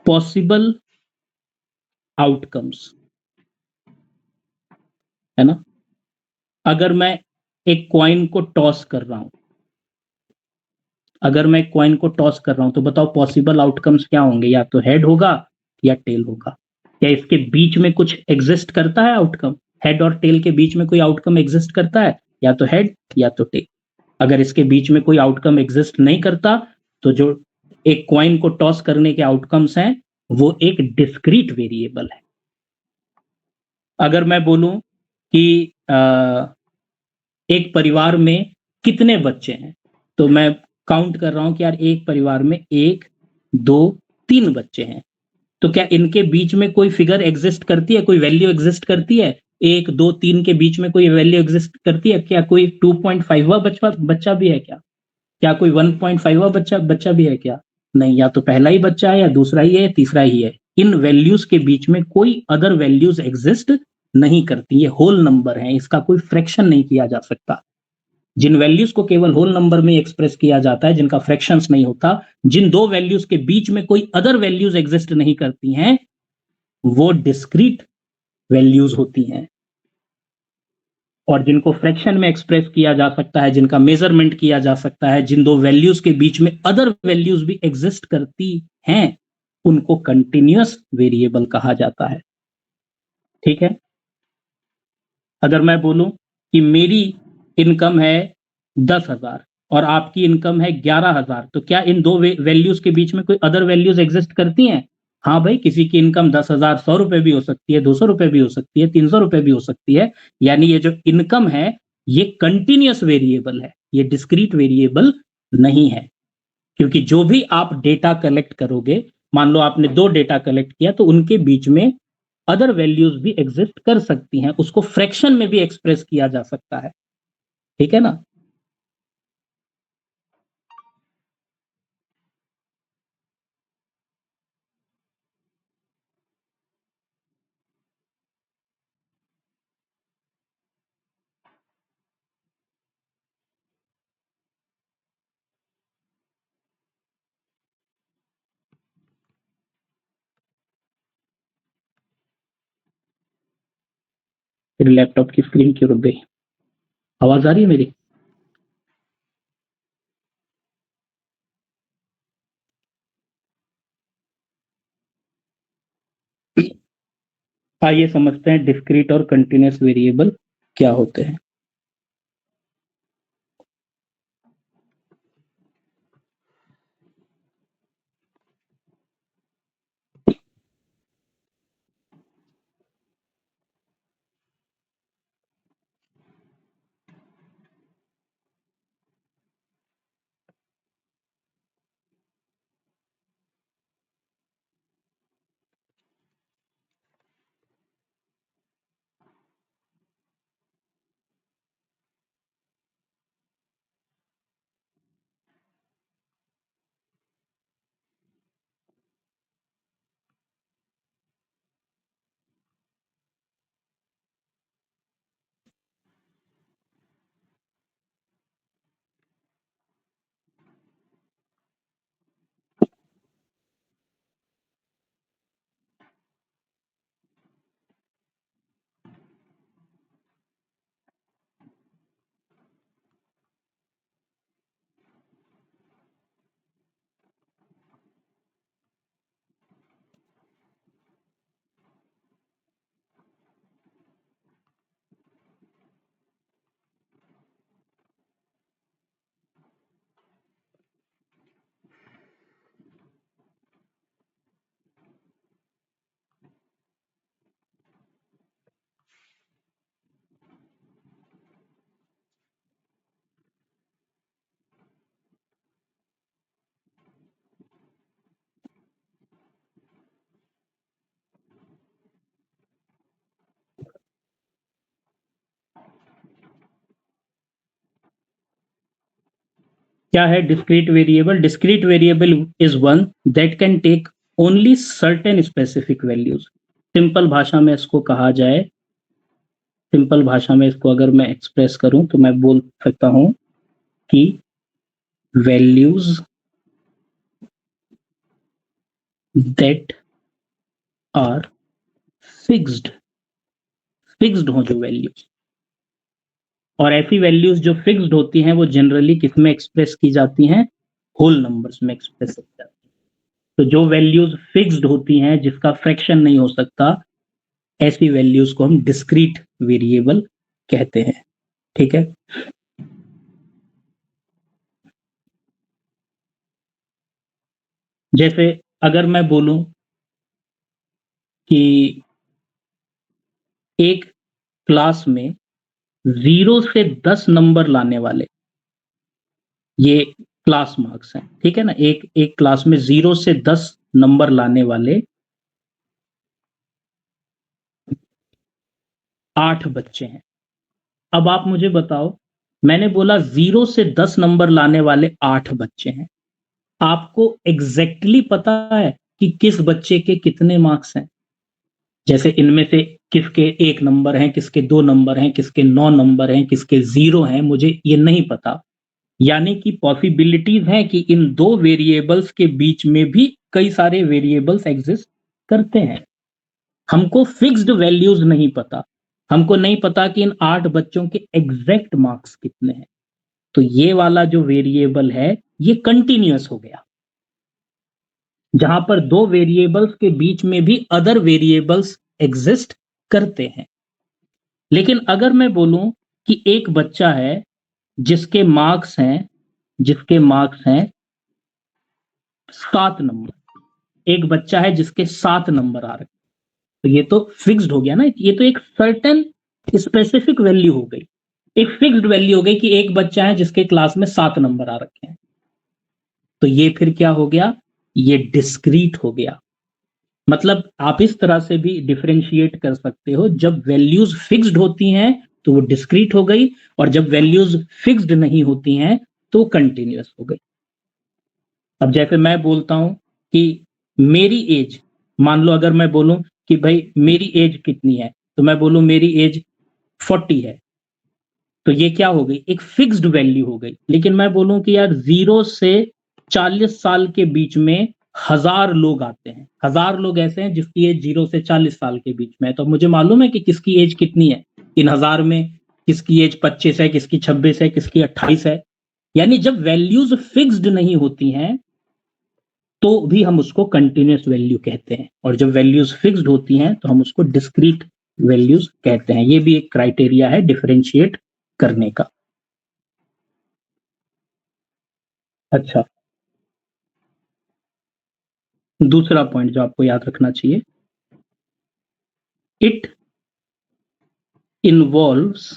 पॉसिबल आउटकम्स, है ना, अगर मैं एक कॉइन को टॉस कर रहा हूं, अगर मैं कॉइन को टॉस कर रहा हूं, तो बताओ पॉसिबल आउटकम्स क्या होंगे? या तो हेड होगा या टेल होगा। क्या इसके बीच में कुछ एग्जिस्ट करता है आउटकम? हेड और टेल के बीच में कोई आउटकम एग्जिस्ट करता है? या तो हेड या तो टेल। अगर इसके बीच में कोई आउटकम एग्जिस्ट नहीं करता, तो जो एक कॉइन को टॉस करने के आउटकम्स हैं, वो एक डिस्क्रीट वेरिएबल है। अगर मैं बोलूं कि एक परिवार में कितने बच्चे हैं, तो मैं काउंट कर रहा हूं कि यार एक परिवार में 1, 2, 3 बच्चे हैं। तो क्या इनके बीच में कोई फिगर एग्जिस्ट करती है, कोई वैल्यू एग्जिस्ट करती है? 1, 2, 3 के बीच में कोई वैल्यू एग्जिस्ट करती है क्या? कोई 2.5वां बच्चा भी है क्या? क्या कोई 1.5वां बच्चा बच्चा भी है क्या? नहीं, या तो पहला ही बच्चा है, या दूसरा ही है, या तीसरा ही है। इन वैल्यूज के बीच में कोई अदर वैल्यूज एग्जिस्ट नहीं करती। ये होल नंबर है, इसका कोई फ्रैक्शन नहीं किया जा सकता। जिन वैल्यूज को केवल होल नंबर में एक्सप्रेस किया जाता है, जिनका फ्रैक्शंस नहीं होता, जिन दो वैल्यूज के बीच में कोई अदर वैल्यूज एग्जिस्ट नहीं करती हैं, वो डिस्क्रीट वैल्यूज होती हैं। और जिनको फ्रैक्शन में एक्सप्रेस किया जा सकता है, जिनका मेजरमेंट किया जा सकता है, जिन दो वैल्यूज के बीच में अदर वैल्यूज भी एग्जिस्ट करती हैं, उनको कंटिन्यूअस वेरिएबल कहा जाता है। ठीक है। अगर मैं बोलूं कि मेरी इनकम है 10,000 और आपकी इनकम है 11,000, तो क्या इन दो वैल्यूज के बीच में कोई अदर वैल्यूज एग्जिस्ट करती हैं? हाँ भाई, किसी की इनकम 10,000 100 रुपए भी हो सकती है, 200 रुपए भी हो सकती है, 300 रुपए भी हो सकती है। यानी ये जो इनकम है, ये कंटिन्यूअस वेरिएबल है, ये डिस्क्रीट वेरिएबल नहीं है। क्योंकि जो भी आप डेटा कलेक्ट करोगे, मान लो आपने दो डेटा कलेक्ट किया, तो उनके बीच में अदर वैल्यूज भी एग्जिस्ट कर सकती हैं, उसको फ्रैक्शन में भी एक्सप्रेस किया जा सकता है। ठीक है ना। फिर लैपटॉप की स्क्रीन क्यों रुक गई? आवाज आ रही है मेरी? आइए समझते हैं डिस्क्रीट और कंटिन्यूअस वेरिएबल क्या होते हैं। क्या है discrete variable? Discrete variable is one that can take only certain specific values. Simple भाषा में इसको कहा जाए, सिंपल भाषा में इसको अगर मैं एक्सप्रेस करूं तो मैं बोल सकता हूं कि values that are fixed, fixed हो जो वैल्यूज, और ऐसी वैल्यूज जो फिक्स्ड होती हैं वो जनरली किस में एक्सप्रेस की जाती हैं? होल नंबर्स में एक्सप्रेस की जाती हैं। तो जो वैल्यूज फिक्स्ड होती हैं जिसका फ्रैक्शन नहीं हो सकता, ऐसी वैल्यूज को हम डिस्क्रीट वेरिएबल कहते हैं। ठीक है, जैसे अगर मैं बोलूं कि एक क्लास में 0 से 10 नंबर लाने वाले, ये क्लास मार्क्स हैं, ठीक है ना, एक एक क्लास में 0 से 10 नंबर लाने वाले 8 बच्चे हैं। अब आप मुझे बताओ, मैंने बोला 0 से 10 नंबर लाने वाले 8 बच्चे हैं, आपको एग्जैक्टली पता है कि किस बच्चे के कितने मार्क्स हैं? जैसे इनमें से किसके 1 नंबर हैं, किसके 2 नंबर हैं, किसके 9 नंबर हैं, किसके 0 हैं, मुझे ये नहीं पता। यानी कि पॉसिबिलिटीज है कि इन 2 वेरिएबल्स के बीच में भी कई सारे वेरिएबल्स एग्जिस्ट करते हैं। हमको फिक्स्ड वैल्यूज नहीं पता, हमको नहीं पता कि इन 8 बच्चों के एग्जैक्ट मार्क्स कितने हैं। तो ये वाला जो वेरिएबल है ये कंटिन्यूअस हो गया, जहां पर 2 वेरिएबल्स के बीच में भी अदर वेरिएबल्स एग्जिस्ट करते हैं। लेकिन अगर मैं बोलूं कि एक बच्चा है जिसके मार्क्स हैं, जिसके मार्क्स हैं 7 नंबर, एक बच्चा है जिसके 7 नंबर आ रहे हैं, तो ये तो फिक्स्ड हो गया ना, ये तो एक सर्टेन स्पेसिफिक वैल्यू हो गई, एक फिक्स्ड वैल्यू हो गई कि एक बच्चा है जिसके क्लास में 7 नंबर आ रखे हैं। तो ये फिर क्या हो गया? ये डिस्क्रीट हो गया। मतलब आप इस तरह से भी डिफरेंशिएट कर सकते हो, जब वैल्यूज फिक्स्ड होती हैं तो वो डिस्क्रीट हो गई, और जब वैल्यूज फिक्स्ड नहीं होती हैं तो कंटिन्यूअस हो गई। अब जैसे मैं बोलता हूं कि मेरी एज, मान लो अगर मैं बोलूं कि भाई मेरी एज कितनी है, तो मैं बोलूं मेरी एज 40 है, तो ये क्या हो गई? एक फिक्स्ड वैल्यू हो गई। लेकिन मैं बोलूं कि यार 0 से 40 साल के बीच में 1000 लोग आते हैं, 1000 लोग ऐसे हैं जिसकी एज 0 से 40 साल के बीच में है, तो मुझे मालूम है कि किसकी एज कितनी है इन 1000 में, किसकी एज 25 है, किसकी 26 है, किसकी 28 है। यानी जब वैल्यूज फिक्स्ड नहीं होती हैं तो भी हम उसको कंटिन्यूअस वैल्यू कहते हैं, और जब वैल्यूज फिक्स्ड होती हैं तो हम उसको डिस्क्रीट वैल्यूज कहते हैं। ये भी एक क्राइटेरिया है डिफरेंशिएट करने का। अच्छा, दूसरा पॉइंट जो आपको याद रखना चाहिए, इट इन्वॉल्व्स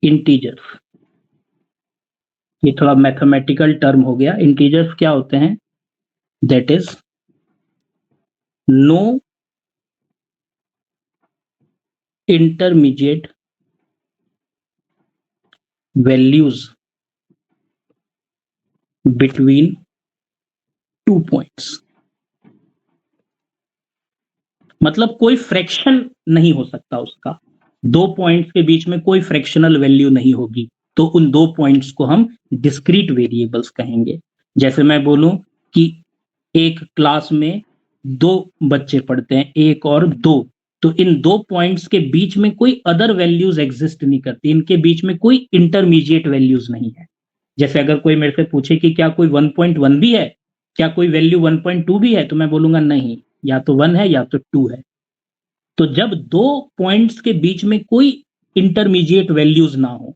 इंटीजर्स। ये थोड़ा मैथमेटिकल टर्म हो गया। इंटीजर्स क्या होते हैं? That is no intermediate values between 2 points. मतलब कोई फ्रैक्शन नहीं हो सकता उसका, 2 पॉइंट्स के बीच में कोई फ्रैक्शनल वैल्यू नहीं होगी, तो उन 2 पॉइंट्स को हम डिस्क्रीट वेरिएबल्स कहेंगे। जैसे मैं बोलूं कि एक क्लास में 2 बच्चे पढ़ते हैं, 1 और 2, तो इन 2 पॉइंट्स के बीच में कोई अदर वैल्यूज एग्जिस्ट नहीं करती, इनके बीच में कोई इंटरमीडिएट वैल्यूज नहीं है। जैसे अगर कोई मेरे से पूछे कि क्या कोई 1.1 भी है, क्या कोई वैल्यू 1.2 भी है, तो मैं बोलूंगा नहीं, या तो 1 है या तो 2 है। तो जब 2 पॉइंट्स के बीच में कोई इंटरमीडिएट वैल्यूज ना हो,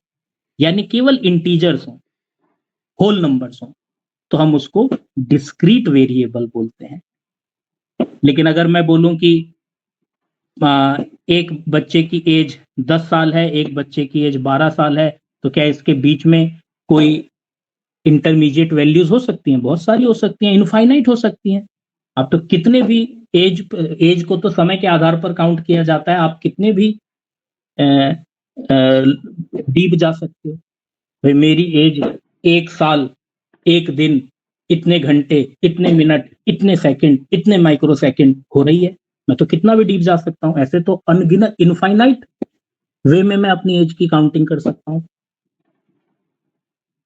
यानी केवल इंटीजर्स हो, होल नंबर्स हो, तो हम उसको डिस्क्रीट वेरिएबल बोलते हैं। लेकिन अगर मैं बोलूं कि एक बच्चे की एज 10 साल है, एक बच्चे की एज 12 साल है, तो क्या इसके बीच में कोई इंटरमीडिएट वैल्यूज हो सकती हैं? बहुत सारी हो सकती हैं, इनफाइनाइट हो सकती हैं। आप तो कितने भी एज एज को तो समय के आधार पर काउंट किया जाता है, आप कितने भी डीप जा सकते हो। भाई मेरी एज 1 साल, 1 दिन, इतने घंटे, इतने मिनट, इतने सेकंड, इतने माइक्रो सेकंड हो रही है। मैं तो कितना भी डीप जा सकता हूँ, ऐसे तो अनगिनत इनफाइनाइट वे में मैं अपनी एज की काउंटिंग कर सकता हूँ।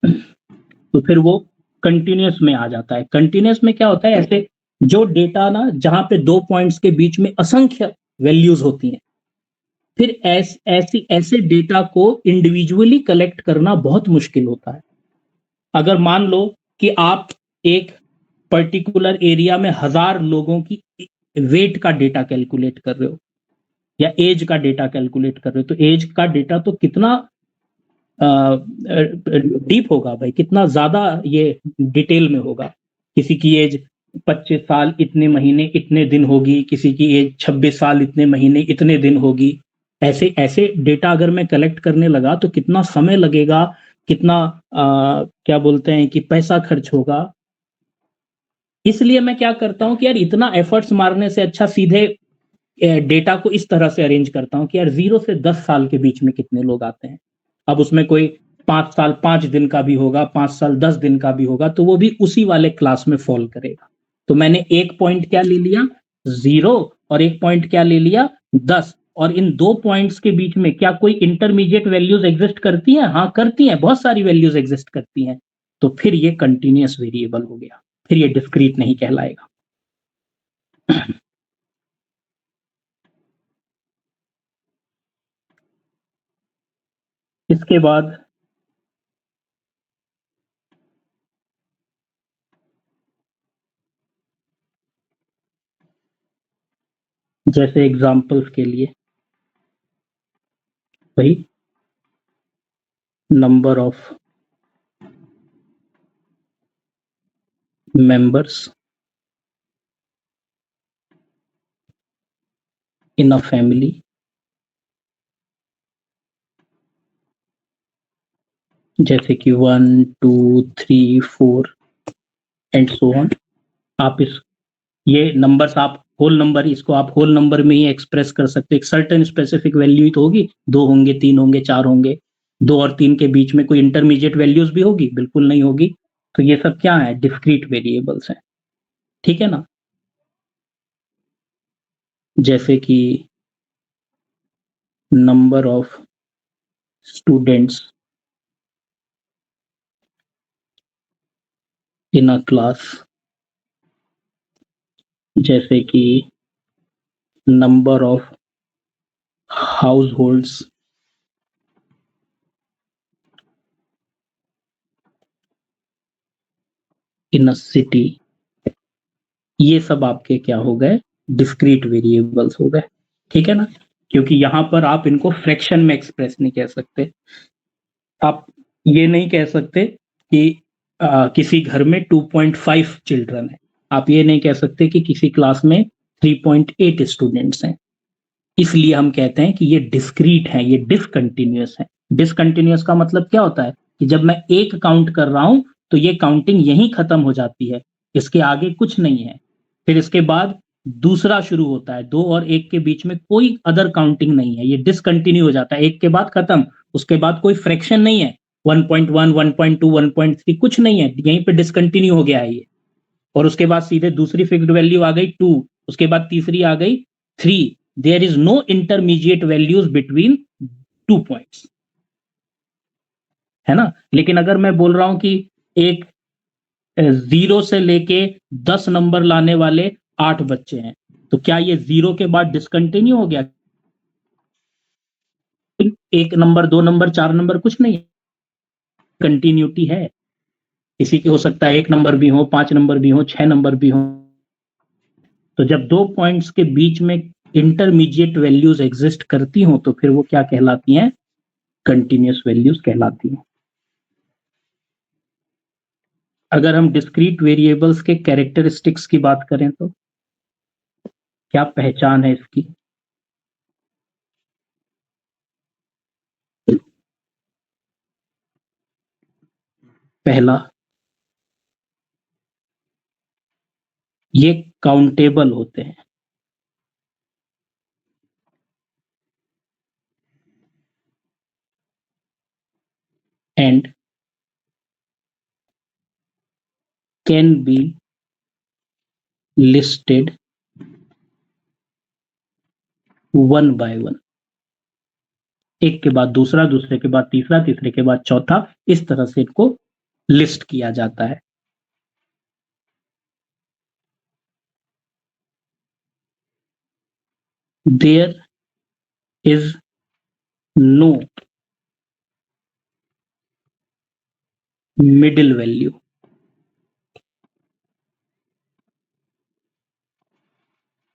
तो फिर वो कंटिन्यूअस में आ जाता है। कंटिन्यूअस में क्या होता है, ऐसे जो डेटा ना जहां पे 2 पॉइंट्स के बीच में असंख्य वैल्यूज होती हैं, फिर ऐसे डेटा को इंडिविजुअली कलेक्ट करना बहुत मुश्किल होता है। अगर मान लो कि आप एक पर्टिकुलर एरिया में 1000 लोगों की वेट का डेटा कैलकुलेट कर रहे हो या एज का डेटा कैलकुलेट कर रहे हो, तो एज का डेटा तो कितना डीप होगा भाई, कितना ज्यादा ये डिटेल में होगा। किसी की एज 25 साल इतने महीने इतने दिन होगी, किसी की एज 26 साल इतने महीने इतने दिन होगी। ऐसे ऐसे डेटा अगर मैं कलेक्ट करने लगा तो कितना समय लगेगा, कितना क्या बोलते हैं कि पैसा खर्च होगा। इसलिए मैं क्या करता हूँ कि यार इतना एफर्ट्स मारने से अच्छा सीधे डेटा को इस तरह से अरेंज करता हूँ कि यार 0 से 10 साल के बीच में कितने लोग आते हैं। अब उसमें कोई 5 साल 5 दिन का भी होगा, 5 साल 10 दिन का भी होगा, तो वो भी उसी वाले क्लास में फॉल करेगा। तो मैंने एक पॉइंट क्या ले लिया, 0, और एक पॉइंट क्या ले लिया, 10। और इन 2 पॉइंट्स के बीच में क्या कोई इंटरमीडिएट वैल्यूज एग्जिस्ट करती हैं? हाँ करती हैं, बहुत सारी वैल्यूज एग्जिस्ट करती हैं। तो फिर ये कंटिन्यूअस वेरिएबल हो गया, फिर ये डिस्क्रीट नहीं कहलाएगा। इसके बाद जैसे एग्जांपल्स के लिए भाई, number of members in a family, जैसे कि 1 2 3 4 एंड सो ऑन। आप इस ये नंबर्स आप होल नंबर, इसको आप होल नंबर में ही एक्सप्रेस कर सकते हैं। एक सर्टेन स्पेसिफिक वैल्यू ही तो होगी, 2 होंगे, 3 होंगे, 4 होंगे। 2 और 3 के बीच में कोई इंटरमीडिएट वैल्यूज भी होगी? बिल्कुल नहीं होगी। तो ये सब क्या है, डिस्क्रीट वेरिएबल्स हैं। ठीक है ना। जैसे कि number of students in a class, जैसे कि number of house holds in a city. ये सब आपके क्या हो गए, डिस्क्रीट वेरिएबल्स हो गए। ठीक है ना। क्योंकि यहां पर आप इनको फ्रैक्शन में एक्सप्रेस नहीं कह सकते। आप ये नहीं कह सकते कि किसी घर में 2.5 चिल्ड्रन है। आप ये नहीं कह सकते कि किसी क्लास में 3.8 स्टूडेंट्स हैं। इसलिए हम कहते हैं कि ये डिस्क्रीट है, ये डिसकंटिन्यूअस है। डिसकंटिन्यूअस का मतलब क्या होता है कि जब मैं एक काउंट कर रहा हूं तो ये काउंटिंग यहीं खत्म हो जाती है, इसके आगे कुछ नहीं है। फिर इसके बाद दूसरा शुरू होता है, 2 और 1 के बीच में कोई अदर काउंटिंग नहीं है, ये डिसकंटिन्यू हो जाता है। 1 के बाद खत्म, उसके बाद कोई फ्रैक्शन नहीं है, 1.1 1.2 1.3 कुछ नहीं है, यहीं पे डिसकंटिन्यू हो गया है ये। और उसके बाद सीधे दूसरी फिक्स्ड वैल्यू आ गई 2, उसके बाद तीसरी आ गई 3। There is no intermediate values between 2 points, है ना। लेकिन अगर मैं बोल रहा हूं कि एक 0 से लेके 10 नंबर लाने वाले 8 बच्चे हैं, तो क्या ये 0 के बाद डिसकंटिन्यू हो गया? 1 नंबर, 2 नंबर, 4 नंबर कुछ नहीं, कंटिन्यूटी है। किसी की हो सकता है 1 नंबर भी हो, 5 नंबर भी हो, 6 नंबर भी हो। तो जब 2 पॉइंट्स के बीच में इंटरमीडिएट वैल्यूज एग्जिस्ट करती हो तो फिर वो क्या कहलाती हैं, कंटिन्यूअस वैल्यूज कहलाती हैं। अगर हम डिस्क्रीट वेरिएबल्स के कैरेक्टरिस्टिक्स की बात करें तो क्या पहचान है इसकी? पहला, ये काउंटेबल होते हैं। And can be listed one by one, एक के बाद दूसरा, दूसरे के बाद तीसरा, तीसरे के बाद चौथा, इस तरह से इनको लिस्ट किया जाता है। There is no middle value.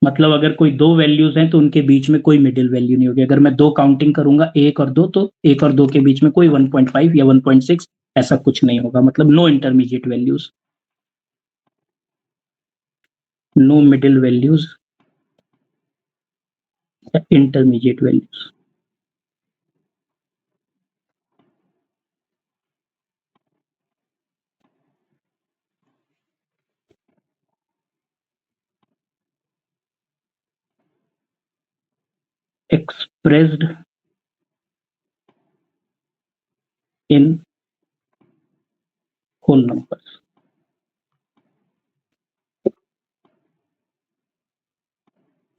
मतलब अगर कोई दो वैल्यूज हैं तो उनके बीच में कोई मिडिल वैल्यू नहीं होगी। अगर मैं दो काउंटिंग करूंगा, एक और दो, तो एक और दो के बीच में कोई 1.5 या 1.6 ऐसा कुछ नहीं होगा। मतलब no intermediate values, no middle values या intermediate values. expressed in whole numbers,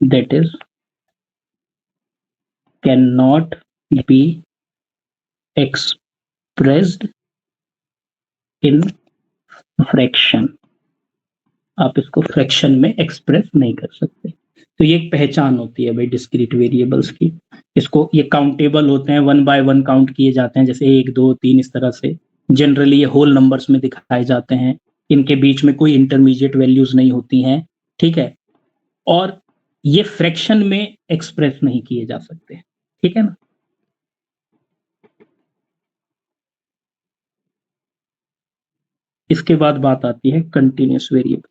that is cannot be expressed in fraction। आप इसको फ्रैक्शन में एक्सप्रेस नहीं कर सकते। तो ये एक पहचान होती है भाई डिस्क्रीट वेरिएबल्स की। इसको ये काउंटेबल होते हैं, वन बाय वन काउंट किए जाते हैं, जैसे 1 2 3 इस तरह से। जनरली ये होल नंबर्स में दिखाए जाते हैं, इनके बीच में कोई इंटरमीडिएट वैल्यूज नहीं होती हैं, ठीक है। और ये फ्रैक्शन में एक्सप्रेस नहीं किए जा सकते, ठीक है ना। इसके बाद बात आती है continuous variable.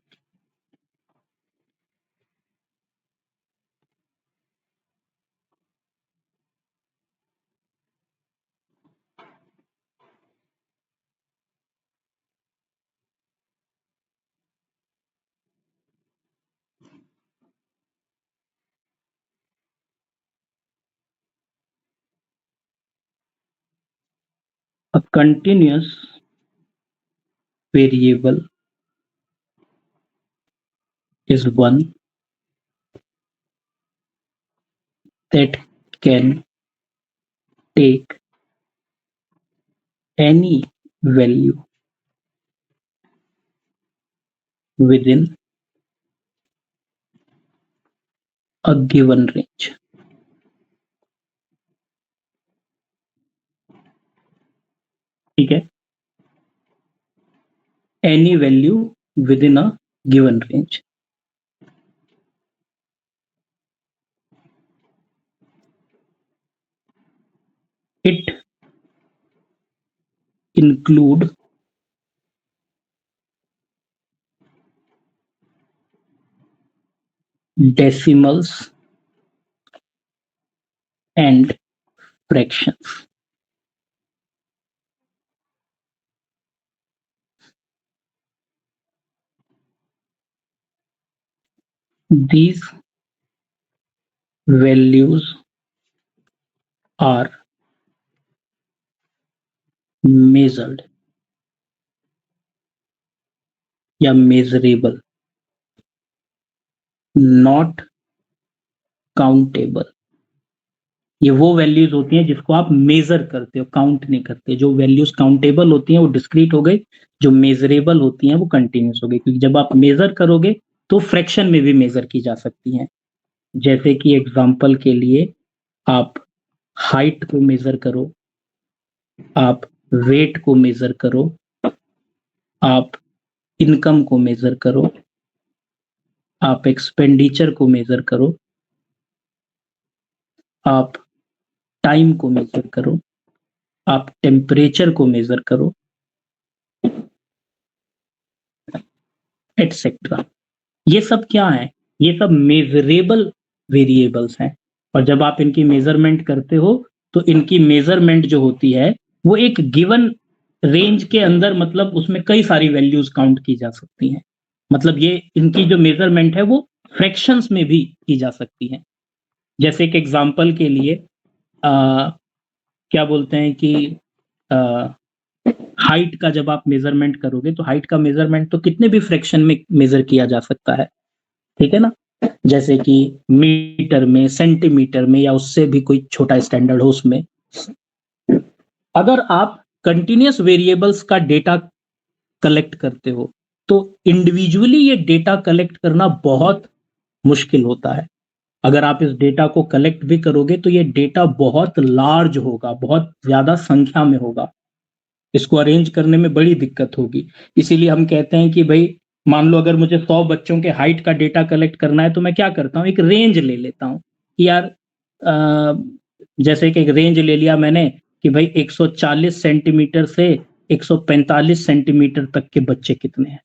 A continuous variable is one that can take any value within a given range। ठीक है, any value within a given range। It include decimals and fractions। These values are measured या measurable, not countable। ये वो values होती हैं जिसको आप major करते हो, काउंट नहीं करते। जो वैल्यूज काउंटेबल होती हैं वो डिस्क्रीट हो गई, जो मेजरेबल होती हैं वो कंटिन्यूस हो गई। क्योंकि जब आप मेजर करोगे तो फ्रैक्शन में भी मेजर की जा सकती हैं। जैसे कि एग्जांपल के लिए आप हाइट को मेजर करो, आप वेट को मेजर करो, आप इनकम को मेजर करो, आप एक्सपेंडिचर को मेजर करो, आप टाइम को मेजर करो, आप टेम्परेचर को मेजर करो, एटसेट्रा। ये सब क्या है? ये सब मेजरेबल वेरिएबल्स हैं। और जब आप इनकी मेजरमेंट करते हो तो इनकी मेजरमेंट जो होती है वो एक गिवन रेंज के अंदर, मतलब उसमें कई सारी वैल्यूज काउंट की जा सकती हैं। मतलब ये इनकी जो मेजरमेंट है वो फ्रैक्शंस में भी की जा सकती है। जैसे एक एग्जांपल के लिए क्या बोलते हैं कि हाइट का जब आप मेजरमेंट करोगे तो हाइट का मेजरमेंट तो कितने भी फ्रैक्शन में मेजर किया जा सकता है, ठीक है ना? जैसे कि मीटर में, सेंटीमीटर में, या उससे भी कोई छोटा स्टैंडर्ड हो उसमें। अगर आप कंटिन्यूअस वेरिएबल्स का डेटा कलेक्ट करते हो तो इंडिविजुअली ये डेटा कलेक्ट करना बहुत मुश्किल होता है। अगर आप इस डेटा को कलेक्ट भी करोगे तो ये डेटा बहुत लार्ज होगा, बहुत ज्यादा संख्या में होगा, इसको अरेंज करने में बड़ी दिक्कत होगी। इसीलिए हम कहते हैं कि भाई मान लो अगर मुझे 100 बच्चों के हाइट का डेटा कलेक्ट करना है तो मैं क्या करता हूँ, एक रेंज ले लेता हूँ कि यार जैसे कि एक रेंज ले लिया मैंने कि भाई 140 सेंटीमीटर से 145 सेंटीमीटर तक के बच्चे कितने हैं।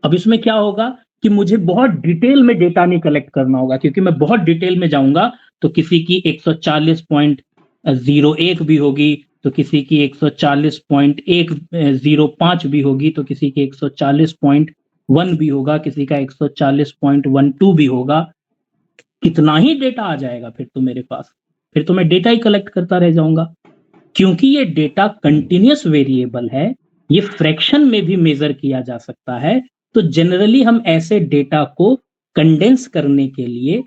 अब इसमें क्या होगा कि मुझे बहुत डिटेल में डेटा नहीं कलेक्ट करना होगा, क्योंकि मैं बहुत डिटेल में जाऊंगा तो किसी की 140.01 भी होगी, तो किसी की 140.105 भी होगी, तो किसी की 140.1 भी होगा, किसी का 140.12 भी होगा। कितना ही डेटा आ जाएगा फिर तो मेरे पास, फिर तो मैं डेटा ही कलेक्ट करता रह जाऊंगा। क्योंकि ये डेटा कंटिन्यूअस वेरिएबल है, ये फ्रैक्शन में भी मेजर किया जा सकता है, तो जनरली हम ऐसे डेटा को कंडेंस करने के लिए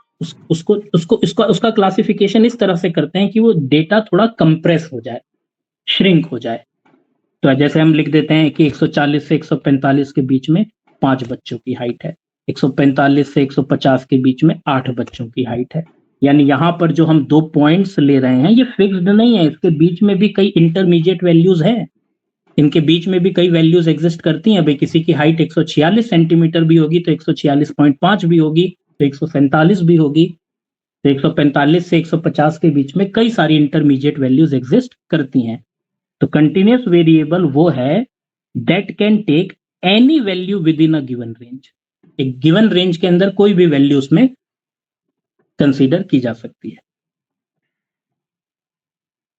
उसका क्लासिफिकेशन इस तरह से करते हैं कि वो डेटा थोड़ा कंप्रेस हो जाए, श्रिंक हो जाए। तो जैसे हम लिख देते हैं कि 140 से 145 के बीच में 5 बच्चों की हाइट है, 145 से 150 के बीच में 8 बच्चों की हाइट है। यानी यहाँ पर जो हम 2 पॉइंट्स ले रहे हैं ये फिक्स्ड नहीं है, इसके बीच में भी कई इंटरमीडिएट वैल्यूज हैं, इनके बीच में भी कई वैल्यूज एग्जिस्ट करती हैं। भाई किसी की हाइट 146 सेंटीमीटर भी होगी तो 146.5 भी होगी, तो 147 भी होगी, तो 145 से 150 के बीच में कई सारी इंटरमीडिएट वैल्यूज एग्जिस्ट करती हैं। तो कंटिन्यूअस वेरिएबल वो है that can take any value within a given range, एक गिवन रेंज के अंदर कोई भी वैल्यू उसमें कंसीडर की जा सकती है।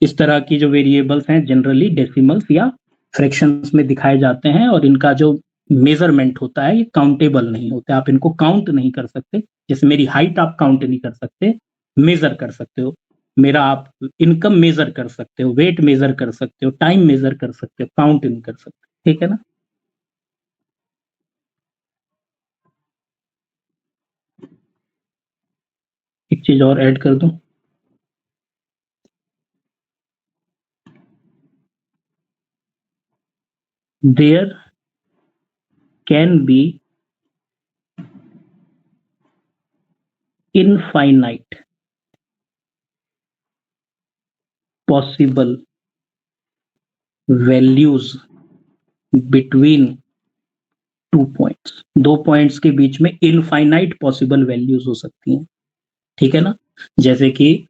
इस तरह की जो वेरिएबल्स हैं जनरली डेसिमल्स या फ्रैक्शंस में दिखाए जाते हैं, और इनका जो मेजरमेंट होता है ये काउंटेबल नहीं होता, आप इनको काउंट नहीं कर सकते। जैसे मेरी हाइट आप काउंट नहीं कर सकते, मेजर कर सकते हो, मेरा आप इनकम मेजर कर सकते हो, वेट मेजर कर सकते हो, टाइम मेजर कर सकते हो, काउंट नहीं कर सकते, ठीक है ना? एक चीज और ऐड कर दूं, there can be infinite possible values between 2 points, 2 points के बीच में इनफाइनाइट पॉसिबल वैल्यूज हो सकती हैं, ठीक है ना? जैसे कि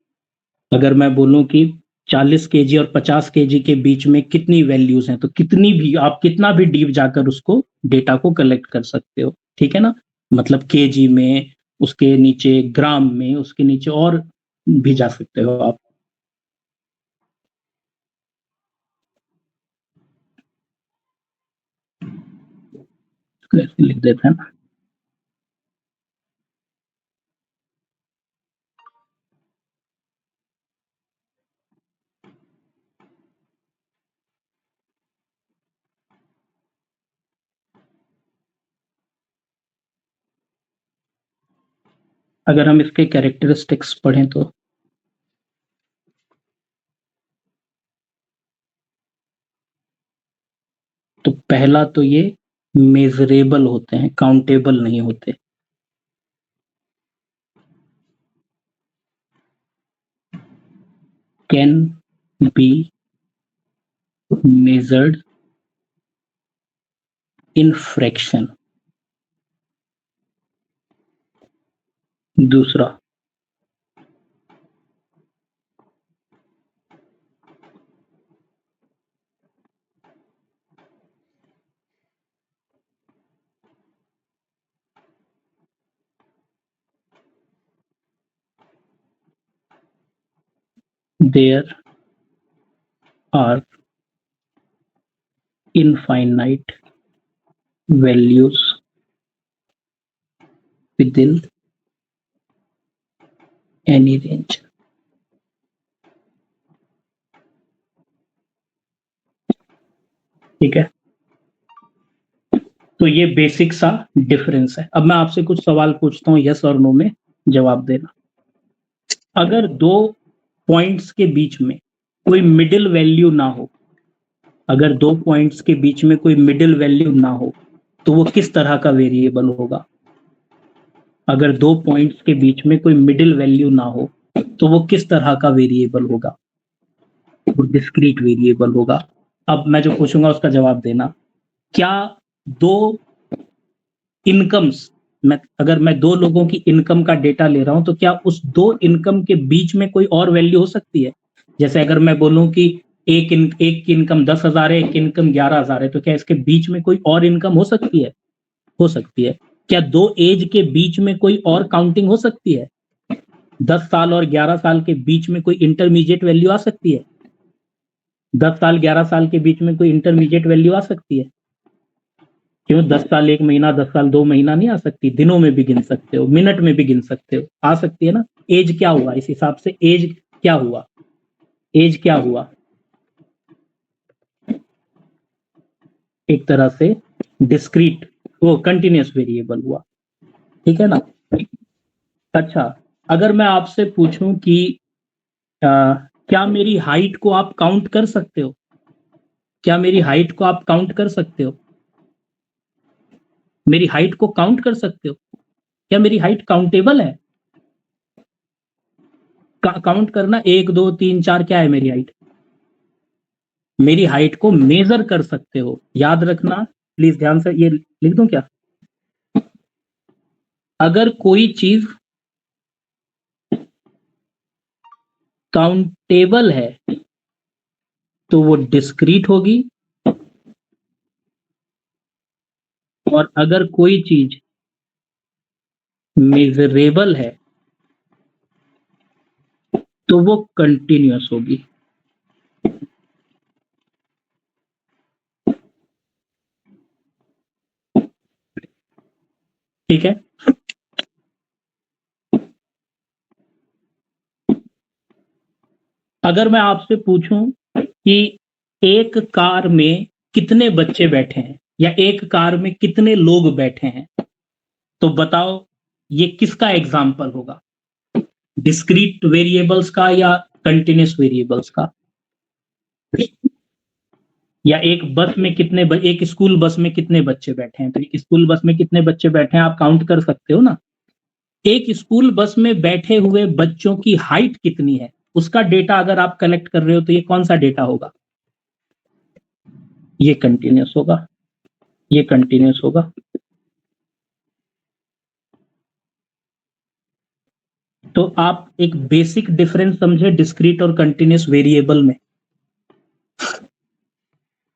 अगर मैं बोलूं कि 40 केजी और 50 केजी के बीच में कितनी वैल्यूज हैं, तो कितनी भी आप कितना भी डीप जाकर उसको डेटा को कलेक्ट कर सकते हो, ठीक है ना? मतलब केजी में, उसके नीचे ग्राम में, उसके नीचे और भी जा सकते हो आप। लिख देते हैं ना। अगर हम इसके कैरेक्टरिस्टिक्स पढ़ें तो पहला तो ये मेजरेबल होते हैं, काउंटेबल नहीं होते। Can be measured in fraction। दूसरा, there are infinite values within any range। ठीक है? तो ये बेसिक सा डिफरेंस है। अब मैं आपसे कुछ सवाल पूछता हूँ, यस और नो में जवाब देना। अगर 2 पॉइंट्स के बीच में कोई मिडल वैल्यू ना हो, अगर 2 पॉइंट्स के बीच में कोई मिडल वैल्यू ना हो, तो वो किस तरह का वेरिएबल होगा? अगर 2 पॉइंट्स के बीच में कोई मिडल वैल्यू ना हो, तो वो किस तरह का वेरिएबल होगा? वो डिस्क्रीट वेरिएबल होगा। अब मैं जो पूछूंगा उसका जवाब देना। क्या 2 इनकम्स, अगर मैं 2 लोगों की इनकम का डेटा ले रहा हूं, तो क्या उस 2 इनकम के बीच में कोई और वैल्यू हो सकती है? जैसे अगर मैं बोलूं कि एक की इनकम 10,000 है, एक की इनकम 11,000 है, तो क्या इसके बीच में कोई और इनकम हो सकती है? हो सकती है। क्या 2 एज के बीच में कोई और काउंटिंग हो सकती है? 10 साल और 11 साल के बीच में कोई इंटरमीडिएट वैल्यू आ सकती है? 10 साल 11 साल के बीच में कोई इंटरमीडिएट वैल्यू आ सकती है? क्यों? 10 साल 1 महीना, 10 साल 2 महीना नहीं आ सकती? दिनों में भी गिन सकते हो, मिनट में भी गिन सकते हो, आ सकती है ना? एज क्या हुआ? इस हिसाब से एज क्या हुआ? एज क्या हुआ? एक तरह से डिस्क्रीट, वो कंटिन्यूअस वेरिएबल हुआ। ठीक है ना? अच्छा, अगर मैं आपसे पूछूं कि क्या मेरी हाइट को आप काउंट कर सकते हो? क्या मेरी हाइट को आप काउंट कर सकते हो? मेरी हाइट को काउंट कर सकते हो? क्या मेरी हाइट काउंटेबल है? काउंट करना, 1 2 3 4 क्या है मेरी हाइट? मेरी हाइट को मेजर कर सकते हो, याद रखना। प्लीज ध्यान से, ये लिख दूं क्या? अगर कोई चीज काउंटेबल है तो वो डिस्क्रीट होगी, और अगर कोई चीज मेजरेबल है तो वो कंटिन्यूअस होगी। ठीक है? अगर मैं आपसे पूछूं कि एक कार में कितने बच्चे बैठे हैं, या एक कार में कितने लोग बैठे हैं, तो बताओ ये किसका एग्जाम्पल होगा? डिस्क्रीट वेरिएबल्स का या कंटिन्यूअस वेरिएबल्स का? या एक बस में एक स्कूल बस में कितने बच्चे बैठे हैं, तो एक स्कूल बस में कितने बच्चे बैठे हैं आप काउंट कर सकते हो ना? एक स्कूल बस में बैठे हुए बच्चों की हाइट कितनी है, उसका डेटा अगर आप कलेक्ट कर रहे हो, तो ये कौन सा डेटा होगा? ये कंटिन्यूअस होगा। ये कंटिन्यूअस होगा। तो आप एक बेसिक डिफरेंस समझे डिस्क्रीट और कंटिन्यूअस वेरिएबल में।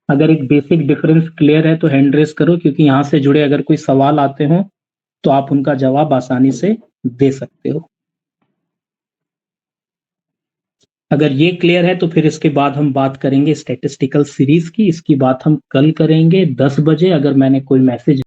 अगर एक बेसिक डिफरेंस क्लियर है तो हैंड रेस करो, क्योंकि यहां से जुड़े अगर कोई सवाल आते हो तो आप उनका जवाब आसानी से दे सकते हो। अगर ये क्लियर है तो फिर इसके बाद हम बात करेंगे स्टैटिस्टिकल सीरीज की। इसकी बात हम कल करेंगे 10 बजे। अगर मैंने कोई मैसेज